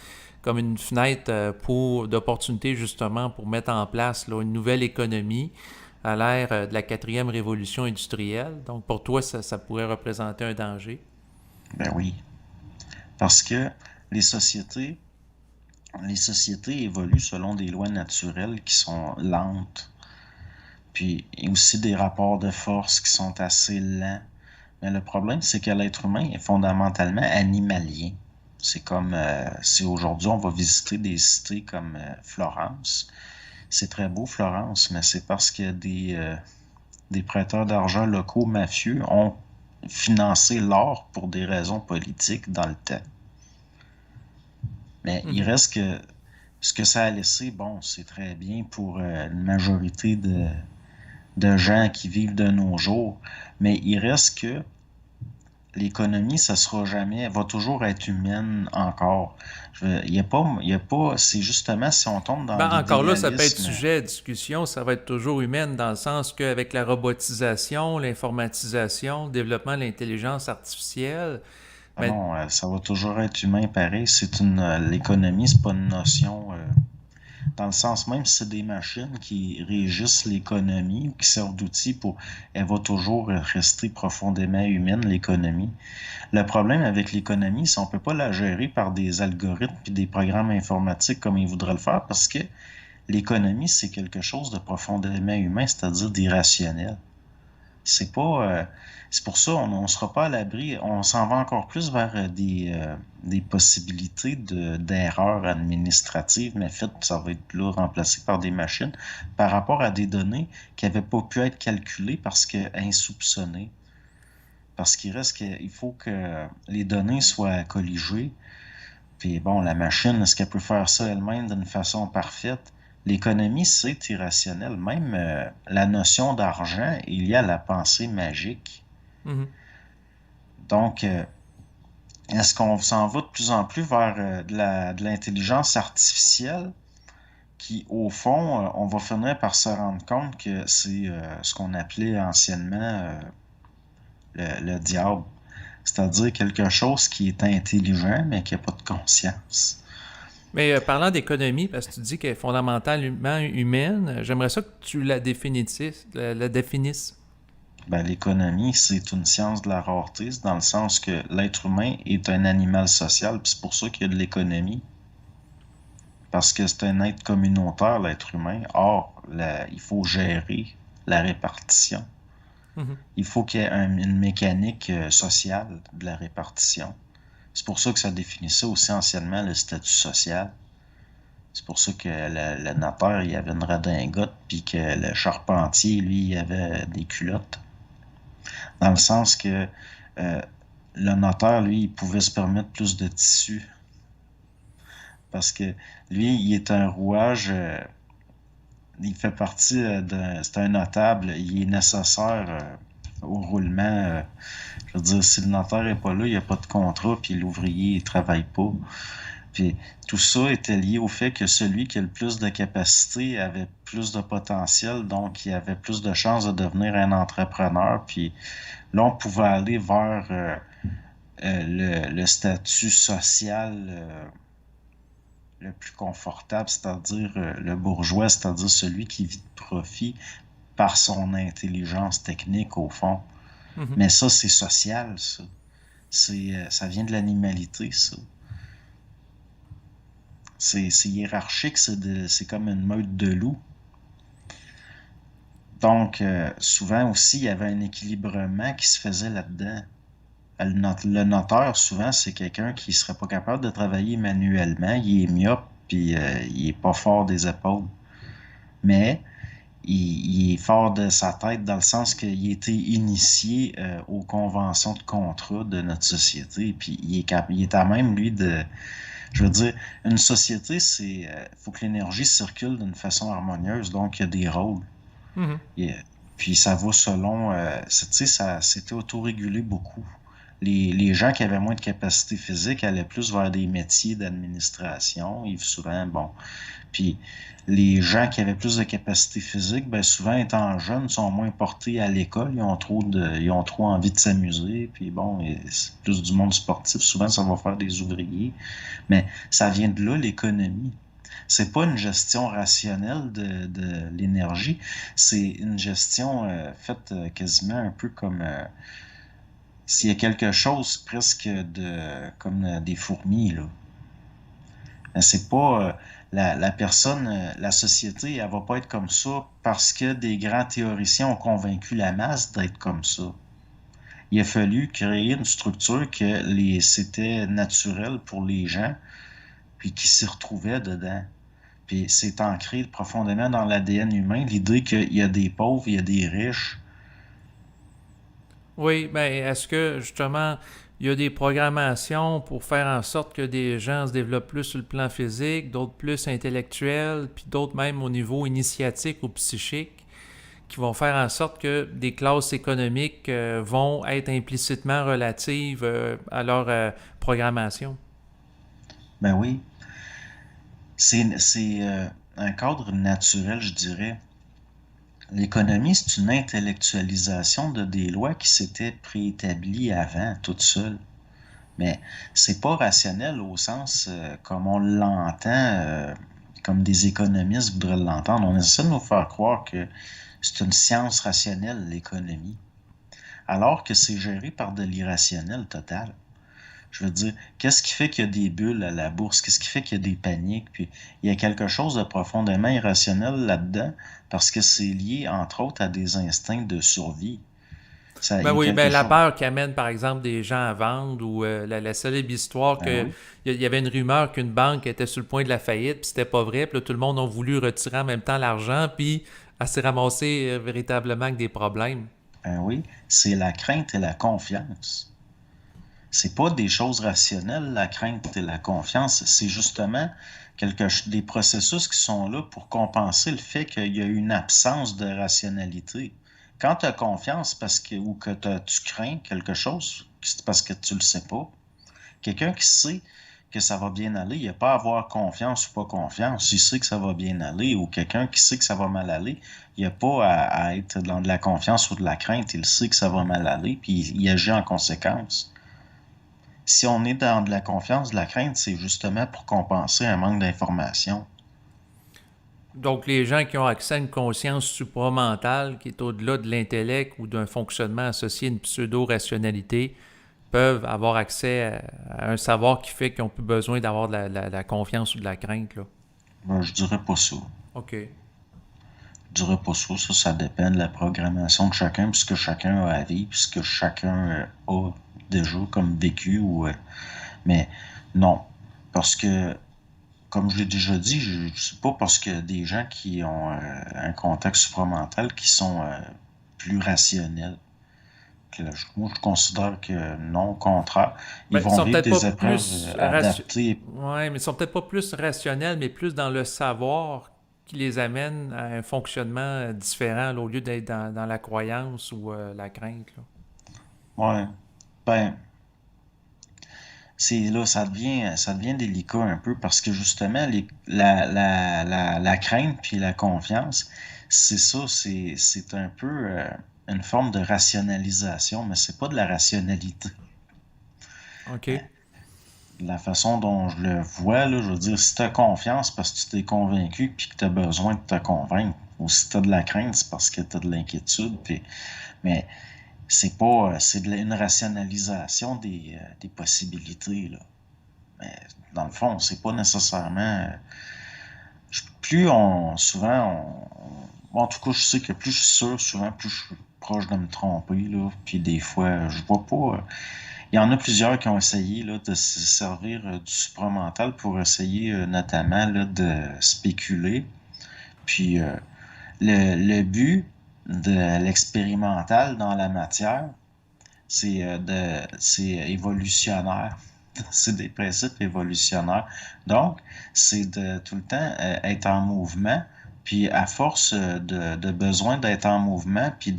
comme une fenêtre d'opportunité justement pour mettre en place là, une nouvelle économie à l'ère de la quatrième révolution industrielle. Donc pour toi, ça pourrait représenter un danger. Ben oui, parce que les sociétés, les sociétés évoluent selon des lois naturelles qui sont lentes, puis il y a aussi des rapports de force qui sont assez lents. Mais le problème, c'est que l'être humain est fondamentalement animalien. C'est comme si aujourd'hui on va visiter des cités comme Florence. C'est très beau Florence, mais c'est parce que des prêteurs d'argent locaux mafieux ont financé l'or pour des raisons politiques dans le temps. Mais il Mhm. reste que ce que ça a laissé, bon, c'est très bien pour une majorité de gens qui vivent de nos jours, mais il reste que l'économie, ça sera jamais, elle va toujours être humaine encore. Il y a pas, c'est justement si on tombe dans Ben, encore là, ça peut être l'idéalisme. sujet à discussion, ça va être toujours humaine dans le sens qu'avec la robotisation, l'informatisation, le développement de l'intelligence artificielle, Ah ben, non, ça va toujours être humain pareil. L'économie, c'est pas une notion, dans le sens même si c'est des machines qui régissent l'économie ou qui servent d'outils elle va toujours rester profondément humaine, l'économie. Le problème avec l'économie, c'est qu'on peut pas la gérer par des algorithmes et des programmes informatiques comme ils voudraient le faire parce que l'économie, c'est quelque chose de profondément humain, c'est-à-dire d'irrationnel. C'est pas, c'est pour ça on ne sera pas à l'abri. On s'en va encore plus vers des possibilités d'erreurs administratives, mais faites, ça va être là remplacé par des machines par rapport à des données qui n'avaient pas pu être calculées parce que insoupçonnées. Parce qu'il reste qu'il faut que les données soient colligées. Puis bon, la machine, est-ce qu'elle peut faire ça elle-même d'une façon parfaite? L'économie, c'est irrationnel. Même la notion d'argent est liée à la pensée magique. mhm. Donc, est-ce qu'on s'en va de plus en plus vers de l'intelligence artificielle qui, au fond, on va finir par se rendre compte que c'est ce qu'on appelait anciennement le diable. C'est-à-dire quelque chose qui est intelligent, mais qui n'a pas de conscience. Mais parlant d'économie, parce que tu dis qu'elle est fondamentalement humaine, j'aimerais ça que tu la définisses. Ben, l'économie, c'est une science de la rareté, c'est dans le sens que l'être humain est un animal social, puis c'est pour ça qu'il y a de l'économie. Parce que c'est un être communautaire, l'être humain. Or, il faut gérer la répartition. Mhm. Il faut qu'il y ait une mécanique sociale de la répartition. C'est pour ça que ça définissait aussi anciennement le statut social. C'est pour ça que le notaire, il avait une redingote, puis que le charpentier, lui, il avait des culottes. Dans le sens que euh, le notaire, lui, il pouvait se permettre plus de tissu. Parce que lui, il est un rouage, il fait partie c'est un notable, il est nécessaire au roulement. Je veux dire, si le notaire n'est pas là, il n'y a pas de contrat, puis l'ouvrier, il travaille pas. Puis tout ça était lié au fait que celui qui a le plus de capacité avait plus de potentiel, donc il avait plus de chances de devenir un entrepreneur. Puis là, on pouvait aller vers le statut social le plus confortable, c'est-à-dire le bourgeois, c'est-à-dire celui qui vit de profit par son intelligence technique au fond. Mhm. Mais ça, c'est social, ça. Ça vient de l'animalité, ça. C'est hiérarchique, c'est comme une meute de loups. Donc, souvent aussi, il y avait un équilibrement qui se faisait là-dedans. Le notaire, souvent, c'est quelqu'un qui serait pas capable de travailler manuellement. Il est myope, puis il est pas fort des épaules. Mais il est fort de sa tête dans le sens qu'il a été initié aux conventions de contrat de notre société. Puis il est à même, lui, de... Je veux dire, une société, c'est... faut que l'énergie circule d'une façon harmonieuse. Donc, il y a des rôles. Mhm. Et, puis ça va selon... tu sais, ça c'était autorégulé beaucoup. Les gens qui avaient moins de capacité physique allaient plus vers des métiers d'administration. Et souvent, bon... Puis les gens qui avaient plus de capacité physique, ben souvent étant jeunes, sont moins portés à l'école, ils ont trop envie de s'amuser, puis bon, c'est plus du monde sportif, souvent ça va faire des ouvriers, mais ça vient de là l'économie. C'est pas une gestion rationnelle de l'énergie, c'est une gestion faite quasiment un peu comme s'il y a quelque chose presque de comme des fourmis là. C'est pas la personne, la société, elle va pas être comme ça parce que des grands théoriciens ont convaincu la masse d'être comme ça. Il a fallu créer une structure que c'était naturel pour les gens, puis qui s'y retrouvaient dedans. Puis c'est ancré profondément dans l'ADN humain, l'idée qu'il y a des pauvres, il y a des riches. Oui, ben est-ce que justement il y a des programmations pour faire en sorte que des gens se développent plus sur le plan physique, d'autres plus intellectuel, puis d'autres même au niveau initiatique ou psychique, qui vont faire en sorte que des classes économiques vont être implicitement relatives à leur programmation? Ben oui, c'est un cadre naturel, je dirais. L'économie, c'est une intellectualisation de des lois qui s'étaient préétablies avant, toutes seules. Mais c'est pas rationnel au sens comme on l'entend, comme des économistes voudraient l'entendre. On essaie de nous faire croire que c'est une science rationnelle, l'économie, alors que c'est géré par de l'irrationnel total. Je veux dire, qu'est-ce qui fait qu'il y a des bulles à la bourse? Qu'est-ce qui fait qu'il y a des paniques? Puis il y a quelque chose de profondément irrationnel là-dedans parce que c'est lié, entre autres, à des instincts de survie. Ben Il y a oui, quelque ben la chose. peur qui amène par exemple des gens à vendre ou la célèbre histoire Ben que oui. il y avait une rumeur qu'une banque était sur le point de la faillite, puis c'était pas vrai, puis là, tout le monde a voulu retirer en même temps l'argent, puis elle s'est ramassée véritablement avec des problèmes. Ben oui. C'est la crainte et la confiance. C'est pas des choses rationnelles, la crainte et la confiance. C'est justement des processus qui sont là pour compenser le fait qu'il y a une absence de rationalité. Quand tu as confiance parce que, ou que tu crains quelque chose, c'est parce que tu le sais pas. Quelqu'un qui sait que ça va bien aller, il n'y a pas à avoir confiance ou pas confiance. Il sait que ça va bien aller. Ou quelqu'un qui sait que ça va mal aller, il n'y a pas à être dans de la confiance ou de la crainte. Il sait que ça va mal aller, puis il agit en conséquence. Si on est dans de la confiance, de la crainte, c'est justement pour compenser un manque d'information. Donc les gens qui ont accès à une conscience supramentale qui est au-delà de l'intellect ou d'un fonctionnement associé à une pseudo-rationalité peuvent avoir accès à un savoir qui fait qu'ils n'ont plus besoin d'avoir de la confiance ou de la crainte, là. Ben, je dirais pas ça. OK. Je je dirais pas ça. Ça dépend de la programmation de chacun, puis ce que chacun a à vivre, puis ce que chacun a déjà comme vécu. Mais non, parce que, comme je l'ai déjà dit, c'est pas parce que des gens qui ont un contexte supramental qui sont plus rationnels. Moi, je considère que non, au contraire. Ils Ben, ils vont sont vivre peut-être pas des épreuves adaptées. ouais, mais ils sont peut-être pas plus rationnels, mais plus dans le savoir qui les amène à un fonctionnement différent là, au lieu d'être dans la croyance ou la crainte. Là. Ouais. Ben, c'est là, ça devient délicat un peu parce que justement, la crainte puis la confiance, c'est ça, c'est un peu une forme de rationalisation, mais c'est pas de la rationalité. OK. La façon dont je le vois, là, je veux dire, si tu as confiance parce que tu t'es convaincu puis que tu as besoin de te convaincre, ou si tu as de la crainte, c'est parce que tu as de l'inquiétude. Mais c'est pas, une rationalisation des possibilités, là. Mais dans le fond, c'est pas nécessairement. En tout cas, je sais que plus je suis sûr, souvent, plus je suis proche de me tromper, là. Puis des fois, je vois pas. Il y en a plusieurs qui ont essayé là, de se servir du supramental pour essayer notamment là, de spéculer. Puis le but de l'expérimental dans la matière, c'est évolutionnaire. C'est des principes évolutionnaires. Donc, c'est de tout le temps être en mouvement, puis à force de besoin d'être en mouvement, puis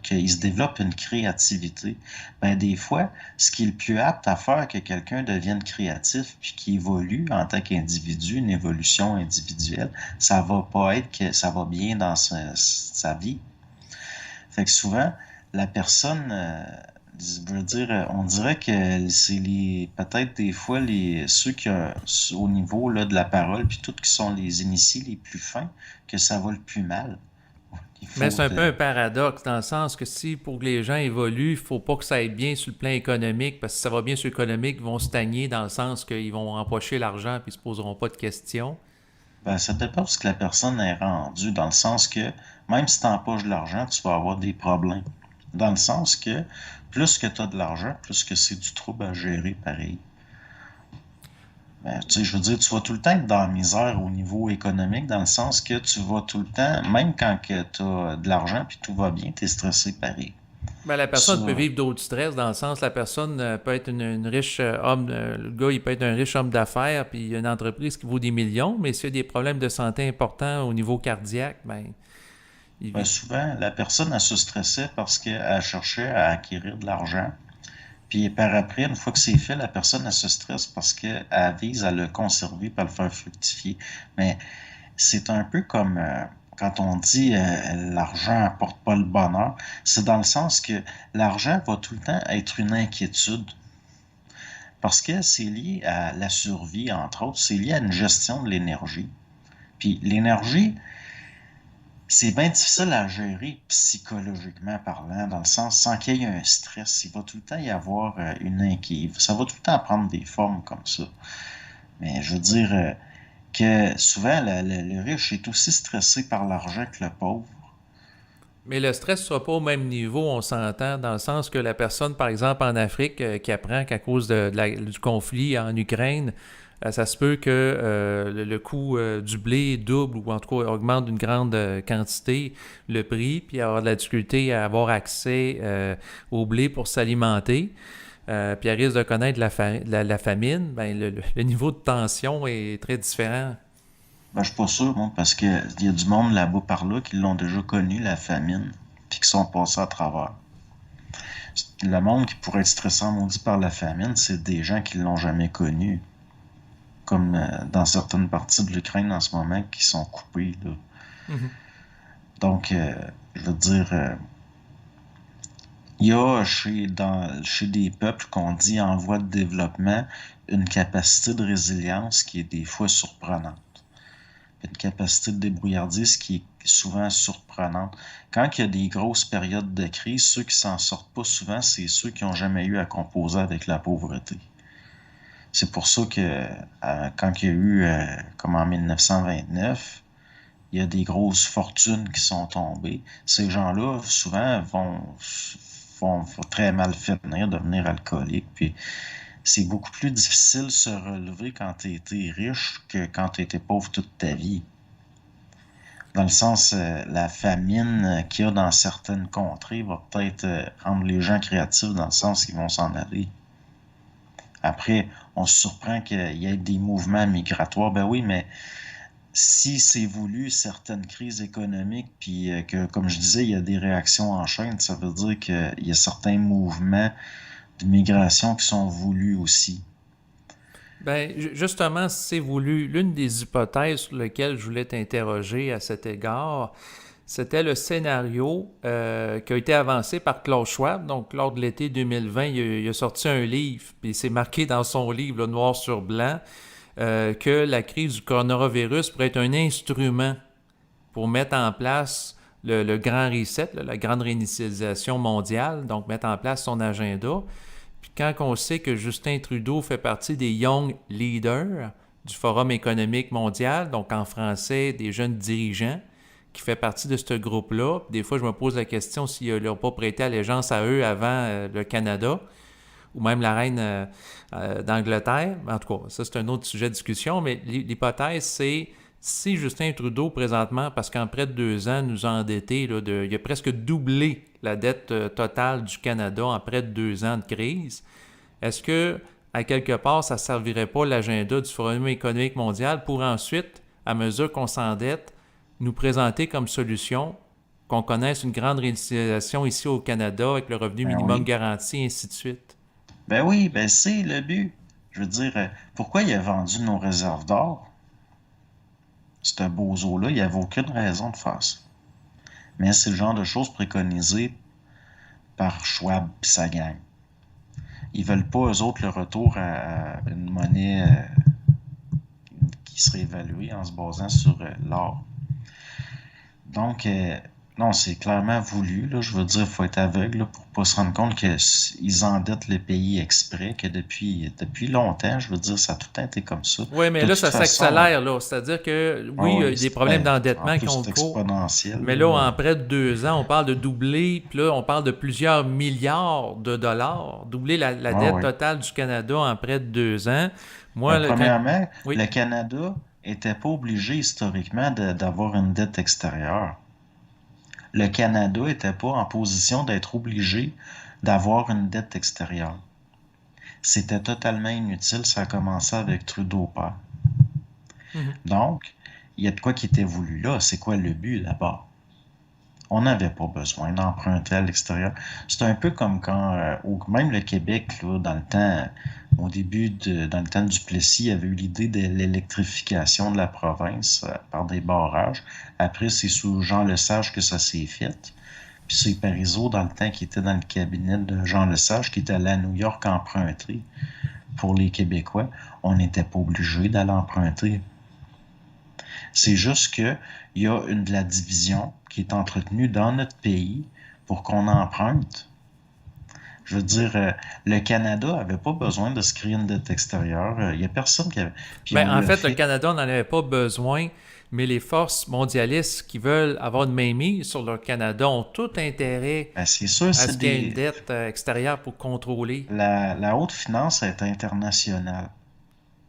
qu'il se développe une créativité, ben des fois, ce qui est le plus apte à faire que quelqu'un devienne créatif, puis qu'il évolue en tant qu'individu, une évolution individuelle, ça va pas être que ça va bien dans sa vie. Fait que souvent, la personne, je veux dire, on dirait que c'est peut-être des fois ceux qui au niveau là, de la parole, puis tout qui sont les initiés les plus fins, que ça va le plus mal. Il Mais faut c'est un peu de, un paradoxe dans le sens que si pour que les gens évoluent, il faut pas que ça aille bien sur le plan économique, parce que si ça va bien sur l'économique, ils vont stagner dans le sens qu'ils vont empocher l'argent puis ils se poseront pas de questions. ben, ça dépend de ce que la personne est rendue, dans le sens que même si tu empoches de l'argent, tu vas avoir des problèmes. Dans le sens que plus que tu as de l'argent, plus que c'est du trouble à gérer pareil. Ben, tu sais, je veux dire, tu vas tout le temps être dans la misère au niveau économique, dans le sens que tu vas tout le temps, même quand tu as de l'argent puis tout va bien, tu es stressé pareil. Ben, la personne peut Ça, vivre d'autres stress dans le sens la personne peut être une riche homme, le gars il peut être un riche homme d'affaires puis il y a une entreprise qui vaut des millions, mais s'il y a des problèmes de santé importants au niveau cardiaque, ben il ben vit. souvent, la personne, elle se stressait parce qu'elle cherchait à acquérir de l'argent. Puis par après, une fois que c'est fait, la personne, elle se stresse parce qu'elle vise à le conserver, puis à le faire fructifier. Mais c'est un peu comme quand on dit l'argent apporte pas le bonheur. C'est dans le sens que l'argent va tout le temps être une inquiétude. Parce que c'est lié à la survie, entre autres. C'est lié à une gestion de l'énergie. Puis l'énergie, c'est bien difficile à gérer psychologiquement parlant, dans le sens sans qu'il y ait un stress. Il va tout le temps y avoir une inquiétude. Ça va tout le temps prendre des formes comme ça. Mais je veux dire que souvent, le riche est aussi stressé par l'argent que le pauvre. Mais le stress ne sera pas au même niveau, on s'entend, dans le sens que la personne, par exemple, en Afrique, qui apprend qu'à cause du conflit en Ukraine, ça se peut que le coût du blé double ou en tout cas augmente d'une grande quantité le prix, puis avoir de la difficulté à avoir accès au blé pour s'alimenter. Puis elle risque de connaître la famine, ben le niveau de tension est très différent. Ben, je suis pas sûr, moi, parce que il y a du monde là-bas par là qui l'ont déjà connu, la famine, puis qui sont passés à travers. Le monde qui pourrait être stressant maudit par la famine, c'est des gens qui l'ont jamais connu. Comme dans certaines parties de l'Ukraine en ce moment qui sont coupées, là. Mhm. Donc, je veux dire, il y a chez des peuples qu'on dit en voie de développement une capacité de résilience qui est des fois surprenante. Une capacité de débrouillardise qui est souvent surprenante. Quand il y a des grosses périodes de crise, ceux qui s'en sortent pas souvent, c'est ceux qui n'ont jamais eu à composer avec la pauvreté. C'est pour ça que quand il y a eu, comme en 1929, il y a des grosses fortunes qui sont tombées. Ces gens-là, souvent, vont très mal finir, devenir alcooliques. Puis c'est beaucoup plus difficile de se relever quand tu été riche que quand tu étais pauvre toute ta vie. Dans le sens, la famine qu'il y a dans certaines contrées va peut-être rendre les gens créatifs dans le sens qu'ils vont s'en aller. Après, on se surprend qu'il y ait des mouvements migratoires. Ben oui, mais si c'est voulu, certaines crises économiques, puis que, comme je disais, il y a des réactions en chaîne, ça veut dire qu'il y a certains mouvements de migration qui sont voulus aussi. Ben, justement, si c'est voulu. L'une des hypothèses sur lesquelles je voulais t'interroger à cet égard, c'était le scénario qui a été avancé par Klaus Schwab. Donc, lors de l'été 2020, il a sorti un livre, puis c'est marqué dans son livre, là, noir sur blanc, que la crise du coronavirus pourrait être un instrument pour mettre en place le grand reset, là, la grande réinitialisation mondiale, donc mettre en place son agenda. Puis quand on sait que Justin Trudeau fait partie des Young Leaders du Forum économique mondial, donc en français, des jeunes dirigeants, qui fait partie de ce groupe-là. Des fois, je me pose la question s'ils n'ont pas prêté allégeance à eux avant le Canada ou même la reine d'Angleterre. En tout cas, ça, c'est un autre sujet de discussion, mais l'hypothèse, c'est si Justin Trudeau, présentement, parce qu'en près de 2 ans, nous a endettés, là, il a presque doublé la dette totale du Canada en près de 2 ans de crise, est-ce que, à quelque part, ça ne servirait pas l'agenda du Forum économique mondial pour ensuite, à mesure qu'on s'endette, nous présenter comme solution qu'on connaisse une grande réindustrialisation ici au Canada avec le revenu Ben minimum oui. garanti, et ainsi de suite? Ben oui, ben c'est le but. Je veux dire, pourquoi il a vendu nos réserves d'or? Ce bozo-là, il n'y avait aucune raison de faire ça. Mais c'est le genre de choses préconisées par Schwab et sa gang. Ils veulent pas, eux autres, le retour à une monnaie qui serait évaluée en se basant sur l'or. Donc, non, c'est clairement voulu. Là, je veux dire, il faut être aveugle là, pour pas se rendre compte qu'ils endettent le pays exprès, que depuis longtemps, je veux dire, ça a tout le temps été comme ça. Oui, mais De là, toute ça façon, s'accélère, là. C'est-à-dire que, oui, ah il y a oui, des problèmes en d'endettement qui plus, ont c'est cours, exponentiel. mais là, Là. en près de 2 ans, on parle de doubler, puis là, on parle de plusieurs milliards de dollars, doubler la Ah dette oui. totale du Canada en près de 2 ans. Ben, Moi, premièrement, oui, le Canada était pas obligé historiquement d'avoir une dette extérieure. Le Canada était pas en position d'être obligé d'avoir une dette extérieure. C'était totalement inutile, ça a commencé avec Trudeau père. mhm. Donc, il y a de quoi qui était voulu là. C'est quoi le but d'abord? On n'avait pas besoin d'emprunter à l'extérieur. C'est un peu comme quand, même le Québec, là, dans le temps, dans le temps du Plessis, avait eu l'idée de l'électrification de la province par des barrages. Après, c'est sous Jean Lesage que ça s'est fait. Puis c'est Parizeau, dans le temps, qui était dans le cabinet de Jean Lesage, qui était allé à New York emprunter pour les Québécois. On n'était pas obligé d'aller emprunter. C'est juste que il y a de la division qui est entretenue dans notre pays pour qu'on emprunte. Je veux dire, le Canada avait pas besoin de se créer une dette extérieure. Il y a personne qui avait. Puis Ben, on en l'a fait, le fait. Canada n'en avait pas besoin, mais les forces mondialistes qui veulent avoir une mainmise sur le Canada ont tout intérêt Ben, c'est sûr, à ce qu'il y ait une dette extérieure pour contrôler. la haute finance est internationale.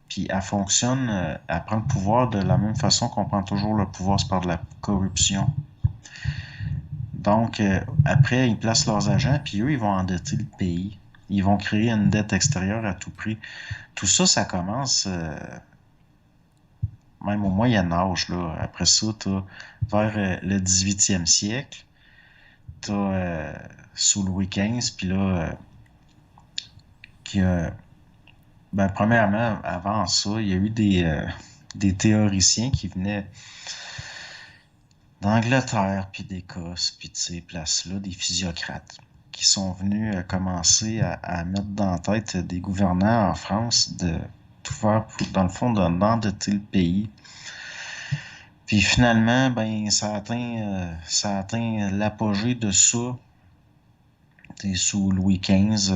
Puis elle fonctionne, elle prend le pouvoir de la même façon qu'on prend toujours le pouvoir, c'est par de la corruption. Donc, après, ils placent leurs agents, puis eux, ils vont endetter le pays. Ils vont créer une dette extérieure à tout prix. Tout ça, ça commence même au Moyen Âge. Là. Après ça, vers le 18e siècle, sous Louis XV, puis là, qui, ben, premièrement, avant ça, il y a eu des théoriciens qui venaient d'Angleterre, puis d'Écosse, puis de ces places-là, des physiocrates, qui sont venus commencer à mettre dans la tête des gouvernants en France de tout faire, dans le fond, d'endetter le pays. Puis finalement, ben, ça a atteint l'apogée de ça. Sous Louis XV,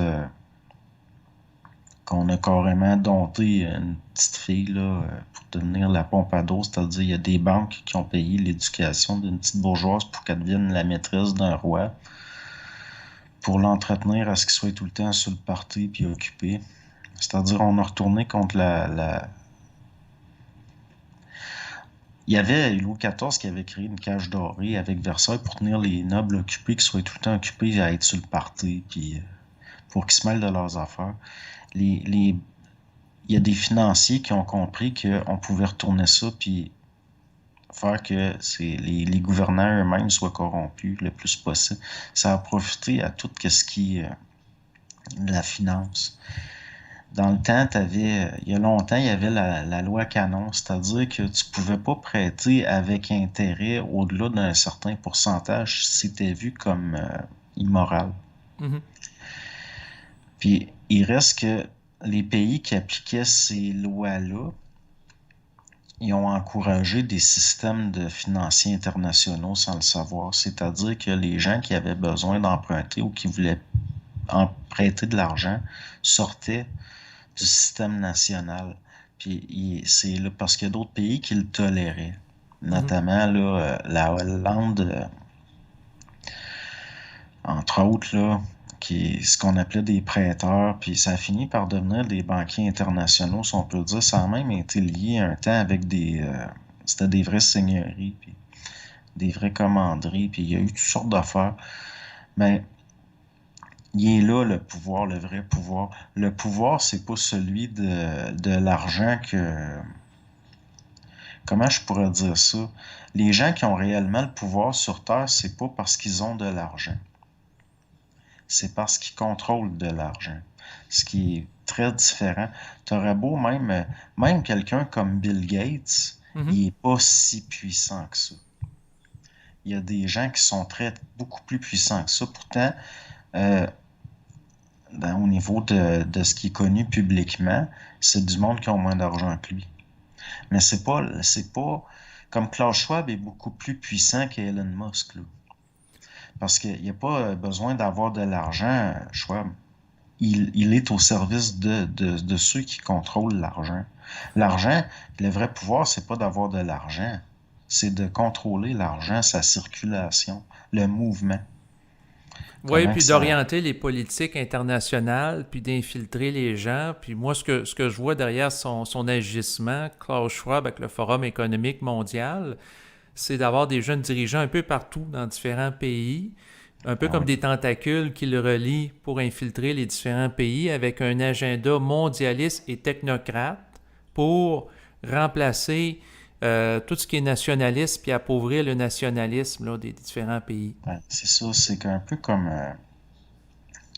qu'on a carrément dompté une petite fille là, pour devenir la pompe à dos, c'est-à-dire il y a des banques qui ont payé l'éducation d'une petite bourgeoise pour qu'elle devienne la maîtresse d'un roi, pour l'entretenir à ce qu'il soit tout le temps sur le party puis occupé. C'est-à-dire on a retourné contre la... Il y avait Louis XIV qui avait créé une cage dorée avec Versailles pour tenir les nobles occupés, qui soient tout le temps occupés à être sur le party, puis pour qu'ils se mêlent de leurs affaires. Il y a des financiers qui ont compris qu'on pouvait retourner ça, puis faire que les gouvernants eux-mêmes soient corrompus le plus possible. Ça a profité à tout ce qui est de la finance. Dans le temps, il y a longtemps, il y avait la loi Canon, c'est-à-dire que tu pouvais pas prêter avec intérêt au-delà d'un certain pourcentage si c'était vu comme immoral. Mhm. Puis il reste que les pays qui appliquaient ces lois-là, ils ont encouragé des systèmes de financiers internationaux sans le savoir. C'est-à-dire que les gens qui avaient besoin d'emprunter ou qui voulaient emprunter de l'argent sortaient du système national. Puis c'est là parce qu'il y a d'autres pays qui le toléraient. Notamment là, la Hollande, entre autres, là, qui est ce qu'on appelait des prêteurs, puis ça a fini par devenir des banquiers internationaux, si on peut dire. Ça a même été lié un temps avec c'était des vraies seigneuries, puis des vraies commanderies, puis il y a eu toutes sortes d'affaires. Mais il est là le pouvoir, le vrai pouvoir. Le pouvoir, c'est pas celui de l'argent que... Comment je pourrais dire ça? Les gens qui ont réellement le pouvoir sur Terre, c'est pas parce qu'ils ont de l'argent. C'est parce qu'ils contrôlent de l'argent. Ce qui est très différent. T'aurais beau même quelqu'un comme Bill Gates, il est pas si puissant que ça. Il y a des gens qui sont beaucoup plus puissants que ça. Pourtant, au niveau de ce qui est connu publiquement, c'est du monde qui a moins d'argent que lui. Mais c'est pas comme Klaus Schwab est beaucoup plus puissant qu'Elon Musk, là. Parce qu'il n'y a pas besoin d'avoir de l'argent, Schwab. Il est au service de ceux qui contrôlent l'argent. L'argent, le vrai pouvoir, c'est pas d'avoir de l'argent. C'est de contrôler l'argent, sa circulation, le mouvement. Oui, puis d'orienter les politiques internationales, puis d'infiltrer les gens. Puis moi, ce que je vois derrière son agissement, Klaus Schwab avec le Forum économique mondial, c'est d'avoir des jeunes dirigeants un peu partout dans différents pays, un peu comme des tentacules qui le relient pour infiltrer les différents pays avec un agenda mondialiste et technocrate pour remplacer tout ce qui est nationaliste puis appauvrir le nationalisme là, des différents pays. Ouais, c'est ça, c'est un peu comme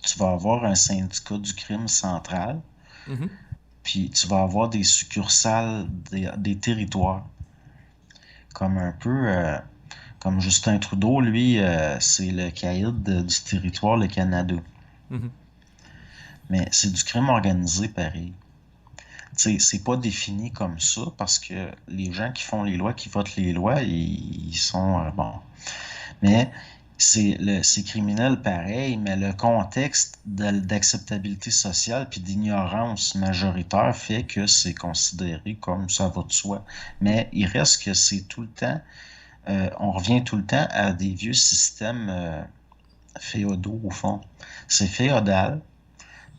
tu vas avoir un syndicat du crime central, puis tu vas avoir des succursales des territoires. Comme un peu comme Justin Trudeau, lui, c'est le caïd du territoire, le Canada. Mais c'est du crime organisé pareil. C'est pas défini comme ça parce que les gens qui font les lois, qui votent les lois, ils sont bon. Mais c'est criminel pareil, mais le contexte d'acceptabilité sociale puis d'ignorance majoritaire fait que c'est considéré comme ça va de soi. Mais il reste que c'est tout le temps, on revient tout le temps à des vieux systèmes féodaux au fond. C'est féodal,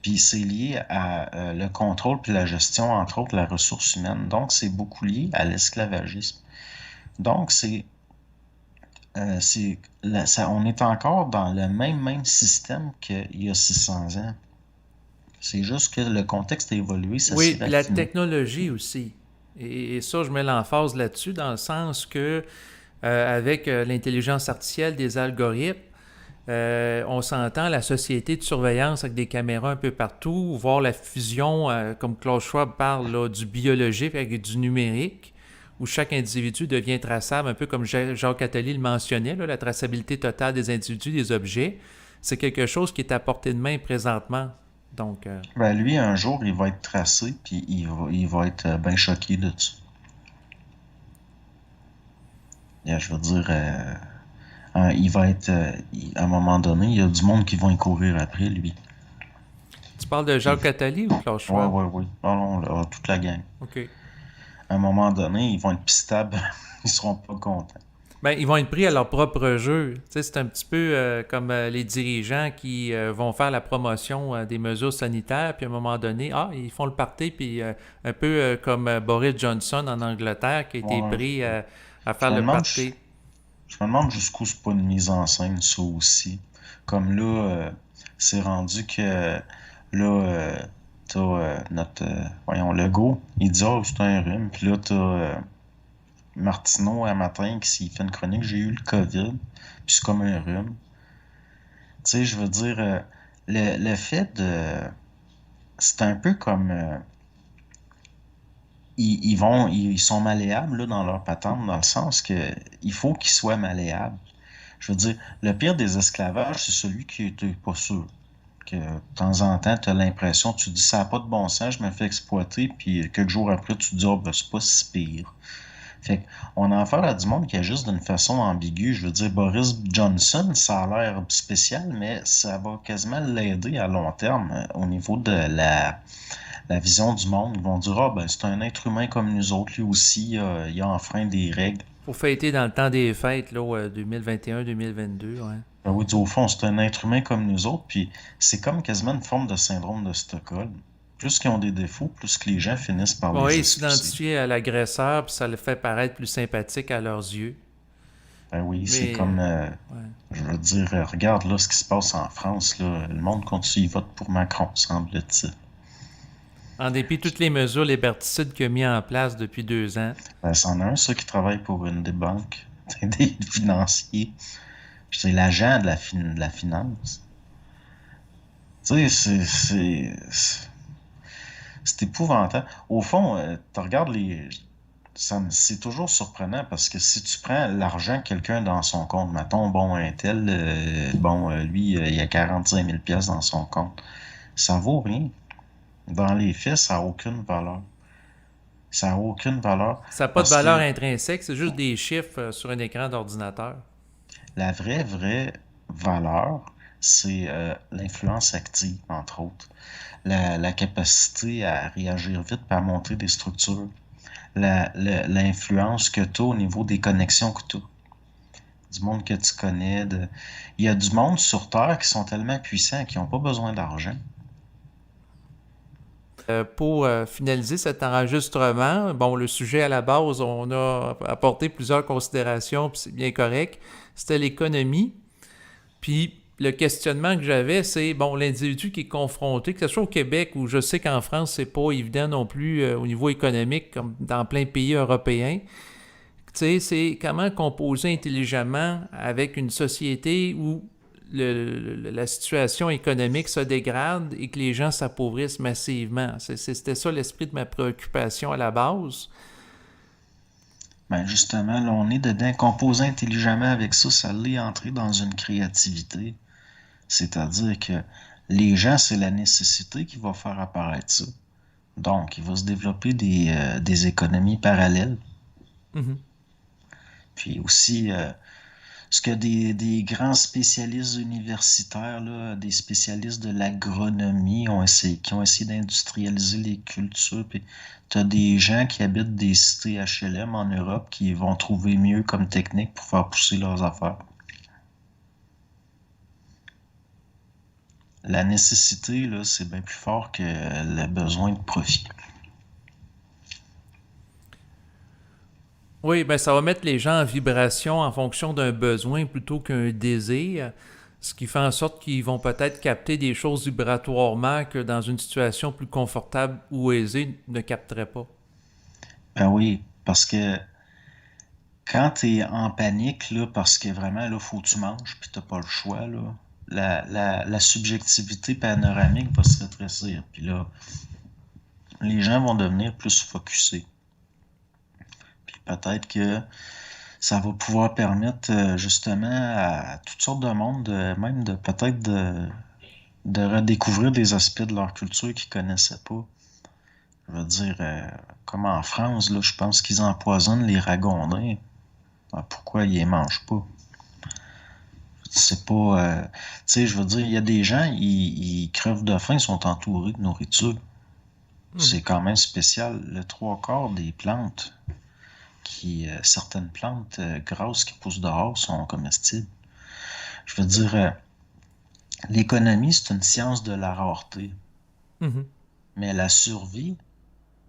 puis c'est lié à le contrôle puis la gestion, entre autres, la ressource humaine. Donc, c'est beaucoup lié à l'esclavagisme. Donc, on est encore dans le même système qu'il y a 600 ans. C'est juste que le contexte a évolué, ça oui, s'est puis la raffiné. technologie aussi. Et ça, je mets l'emphase là-dessus dans le sens que avec l'intelligence artificielle, des algorithmes, on s'entend la société de surveillance avec des caméras un peu partout, voir la fusion, comme Klaus Schwab parle, là, du biologique avec du numérique, où chaque individu devient traçable, un peu comme Jacques Attali le mentionnait, là, la traçabilité totale des individus, des objets. C'est quelque chose qui est à portée de main présentement. Donc, Ben lui, un jour, il va être tracé, puis il va être bien choqué de ça. Je veux dire, il va être, à un moment donné, il y a du monde qui va y courir après lui. tu parles de Jacques Attali ou Klaus Ouais, Schwab? ouais, oui. Non, non, là, toute la gang. OK. À un moment donné, ils vont être pistables, ils seront pas contents. Ben, ils vont être pris à leur propre jeu. Tu sais, c'est un petit peu comme les dirigeants qui vont faire la promotion des mesures sanitaires, puis à un moment donné, ils font le party, puis un peu comme Boris Johnson en Angleterre qui a été Ouais, pris à je faire me le demande, party. je me demande jusqu'où c'est pas une mise en scène, ça aussi. Comme là, c'est rendu que là, t'as notre, voyons, Legault, il dit, oh, c'est un rhume. Puis là, t'as Martineau, un matin, qui s'il fait une chronique, j'ai eu le COVID, puis c'est comme un rhume. Tu sais, je veux dire, le fait de... C'est un peu comme... ils sont malléables là, dans leur patente, dans le sens que il faut qu'ils soient malléables. Je veux dire, le pire des esclavages, c'est celui qui était pas sûr. Que de temps en temps, tu as l'impression, tu te dis ça n'a pas de bon sens, je me fais exploiter, puis quelques jours après, tu te dis, oh, ben, c'est pas si pire. Fait qu'on a affaire à du monde qui agisse d'une façon ambiguë. Je veux dire, Boris Johnson, ça a l'air spécial, mais ça va quasiment l'aider à long terme au niveau de la vision du monde. Ils vont dire, ah ben c'est un être humain comme nous autres, lui aussi, il a enfreint des règles. Pour fêter dans le temps des fêtes, là, 2021-2022, ouais. Ben oui, au fond, c'est un être humain comme nous autres, puis c'est comme quasiment une forme de syndrome de Stockholm. Plus qu'ils ont des défauts, plus que les gens finissent par Bon, les ils excuser. s'identifient à l'agresseur, puis ça le fait paraître plus sympathique à leurs yeux. Ben oui, c'est Mais, comme, ouais. je veux dire, regarde là ce qui se passe en France, là. Le monde continue, il vote pour Macron, semble-t-il. En dépit de toutes les mesures liberticides qu'il a mis en place depuis 2 ans. Ben, c'en a un, ça, qui travaille pour une des banques, des financiers. Puis c'est l'agent de la finance. Tu sais, c'est épouvantable. Au fond, tu regardes les. C'est toujours surprenant parce que si tu prends l'argent de quelqu'un dans son compte, mettons, bon, un tel, lui, il a 45 000 pièces dans son compte. Ça vaut rien. Dans les faits, ça n'a aucune valeur. Ça n'a aucune valeur Ça n'a pas de parce valeur que intrinsèque, c'est juste des chiffres sur un écran d'ordinateur. la vraie valeur, c'est l'influence active, entre autres. La capacité à réagir vite et à monter des structures. L'influence que tu as au niveau des connexions que tu as. Du monde que tu connais. Il y a du monde sur Terre qui sont tellement puissants qu'ils n'ont pas besoin d'argent. Pour finaliser cet enregistrement, bon, le sujet à la base, on a apporté plusieurs considérations, puis c'est bien correct. C'était l'économie. Puis le questionnement que j'avais, c'est, bon, l'individu qui est confronté, que ce soit au Québec ou je sais qu'en France, c'est pas évident non plus au niveau économique, comme dans plein de pays européens. Tu sais, c'est comment composer intelligemment avec une société où la situation économique se dégrade et que les gens s'appauvrissent massivement. C'était ça l'esprit de ma préoccupation à la base. Ben justement, là, on est dedans. Composer intelligemment avec ça, ça l'est entrer dans une créativité. C'est-à-dire que les gens, c'est la nécessité qui va faire apparaître ça. Donc, il va se développer des économies parallèles. Mhm. Puis aussi, ce que des grands spécialistes universitaires, là, des spécialistes de l'agronomie qui ont essayé d'industrialiser les cultures. Puis t'as des gens qui habitent des cités HLM en Europe qui vont trouver mieux comme technique pour faire pousser leurs affaires. La nécessité, là, c'est bien plus fort que le besoin de profit. Oui, ben ça va mettre les gens en vibration en fonction d'un besoin plutôt qu'un désir, ce qui fait en sorte qu'ils vont peut-être capter des choses vibratoirement que dans une situation plus confortable ou aisée ne capteraient pas. Ben oui, parce que quand t'es en panique, là, parce que vraiment, là, faut que tu manges, puis t'as pas le choix, là, la subjectivité panoramique va se rétrécir. Puis là, les gens vont devenir plus focusés. Puis peut-être que ça va pouvoir permettre justement à toutes sortes de monde, même de peut-être de redécouvrir des aspects de leur culture qu'ils connaissaient pas. Je veux dire, comme en France, là, je pense qu'ils empoisonnent les ragondins. Ah, pourquoi ils les mangent pas? C'est pas, tu sais, je veux dire, il y a des gens, ils crevent de faim, ils sont entourés de nourriture. Mhm. C'est quand même spécial. Le trois quarts des plantes certaines plantes grasses qui poussent dehors sont comestibles. Je veux dire, l'économie, c'est une science de la rareté. Mhm. Mais la survie,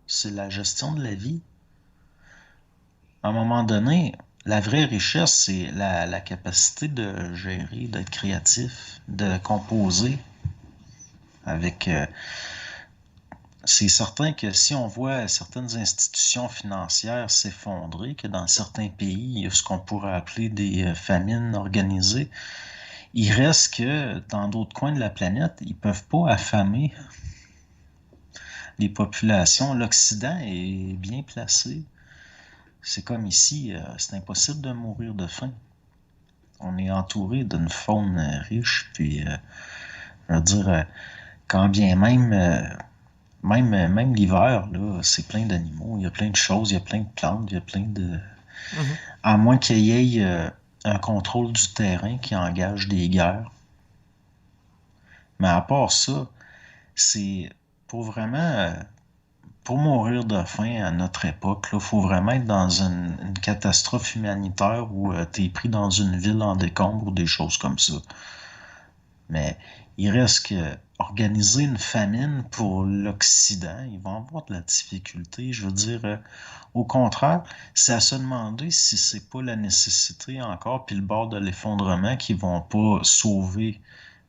c'est la gestion de la vie. À un moment donné, la vraie richesse, c'est la capacité de gérer, d'être créatif, de composer avec... c'est certain que si on voit certaines institutions financières s'effondrer, que dans certains pays, il y a ce qu'on pourrait appeler des famines organisées, il reste que dans d'autres coins de la planète, ils peuvent pas affamer les populations. L'Occident est bien placé. C'est comme ici, c'est impossible de mourir de faim. On est entouré d'une faune riche, puis je veux dire, quand bien même l'hiver, là, c'est plein d'animaux, il y a plein de choses, il y a plein de plantes, il y a plein de... Mhm. À moins qu'il y ait un contrôle du terrain qui engage des guerres. Mais à part ça, c'est pour vraiment... pour mourir de faim à notre époque, il faut vraiment être dans une catastrophe humanitaire où tu es pris dans une ville en décombre ou des choses comme ça. Mais il reste que organiser une famine pour l'Occident, ils vont avoir de la difficulté. Je veux dire, au contraire, c'est à se demander si c'est pas la nécessité encore, puis le bord de l'effondrement qui vont pas sauver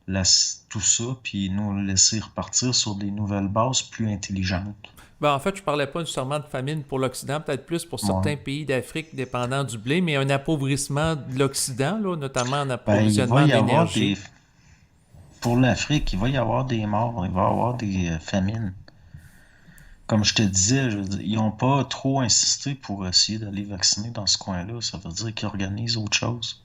la- tout ça, puis nous laisser repartir sur des nouvelles bases plus intelligentes. Ben, en fait, je parlais pas nécessairement de famine pour l'Occident, peut-être plus pour Ouais. certains pays d'Afrique dépendant du blé, mais un appauvrissement de l'Occident, là, notamment en Ben, il va approvisionnement y en avoir énergie. des... Pour l'Afrique, il va y avoir des morts, il va y avoir des famines. Comme je te disais, ils n'ont pas trop insisté pour essayer d'aller vacciner dans ce coin-là. Ça veut dire qu'ils organisent autre chose.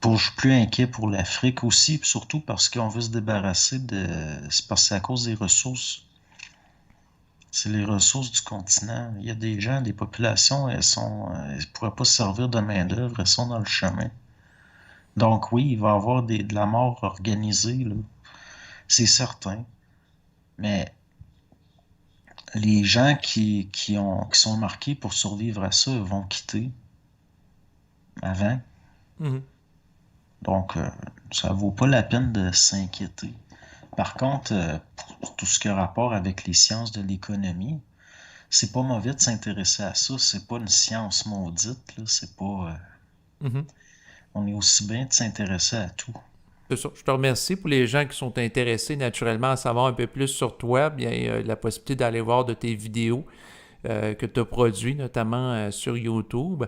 Je suis plus inquiet pour l'Afrique aussi, puis surtout parce qu'on veut se débarrasser de... C'est parce que c'est à cause des ressources. C'est les ressources du continent. Il y a des gens, des populations, elles pourraient pas se servir de main-d'œuvre, elles sont dans le chemin. Donc oui, il va y avoir de la mort organisée, là. C'est certain. Mais les gens qui sont marqués pour survivre à ça vont quitter avant. Mhm. Donc, ça vaut pas la peine de s'inquiéter. Par contre, pour tout ce qui a rapport avec les sciences de l'économie, c'est pas mauvais de s'intéresser à ça. C'est pas une science maudite, là. C'est pas. Mhm. On est aussi bien de s'intéresser à tout. C'est ça. Je te remercie pour les gens qui sont intéressés naturellement à savoir un peu plus sur toi. Bien, la possibilité d'aller voir de tes vidéos que tu as produites, notamment sur YouTube.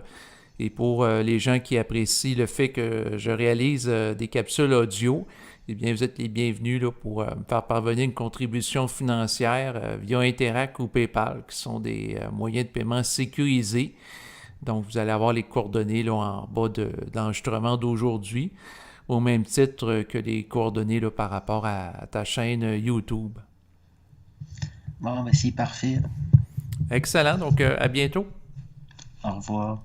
Et pour les gens qui apprécient le fait que je réalise des capsules audio, eh bien, vous êtes les bienvenus là, pour me faire parvenir une contribution financière via Interac ou PayPal, qui sont des moyens de paiement sécurisés. Donc, vous allez avoir les coordonnées là, en bas de l'enregistrement d'aujourd'hui, au même titre que les coordonnées là, par rapport à ta chaîne YouTube. Bon, ben c'est parfait. Excellent. Donc, à bientôt. Au revoir.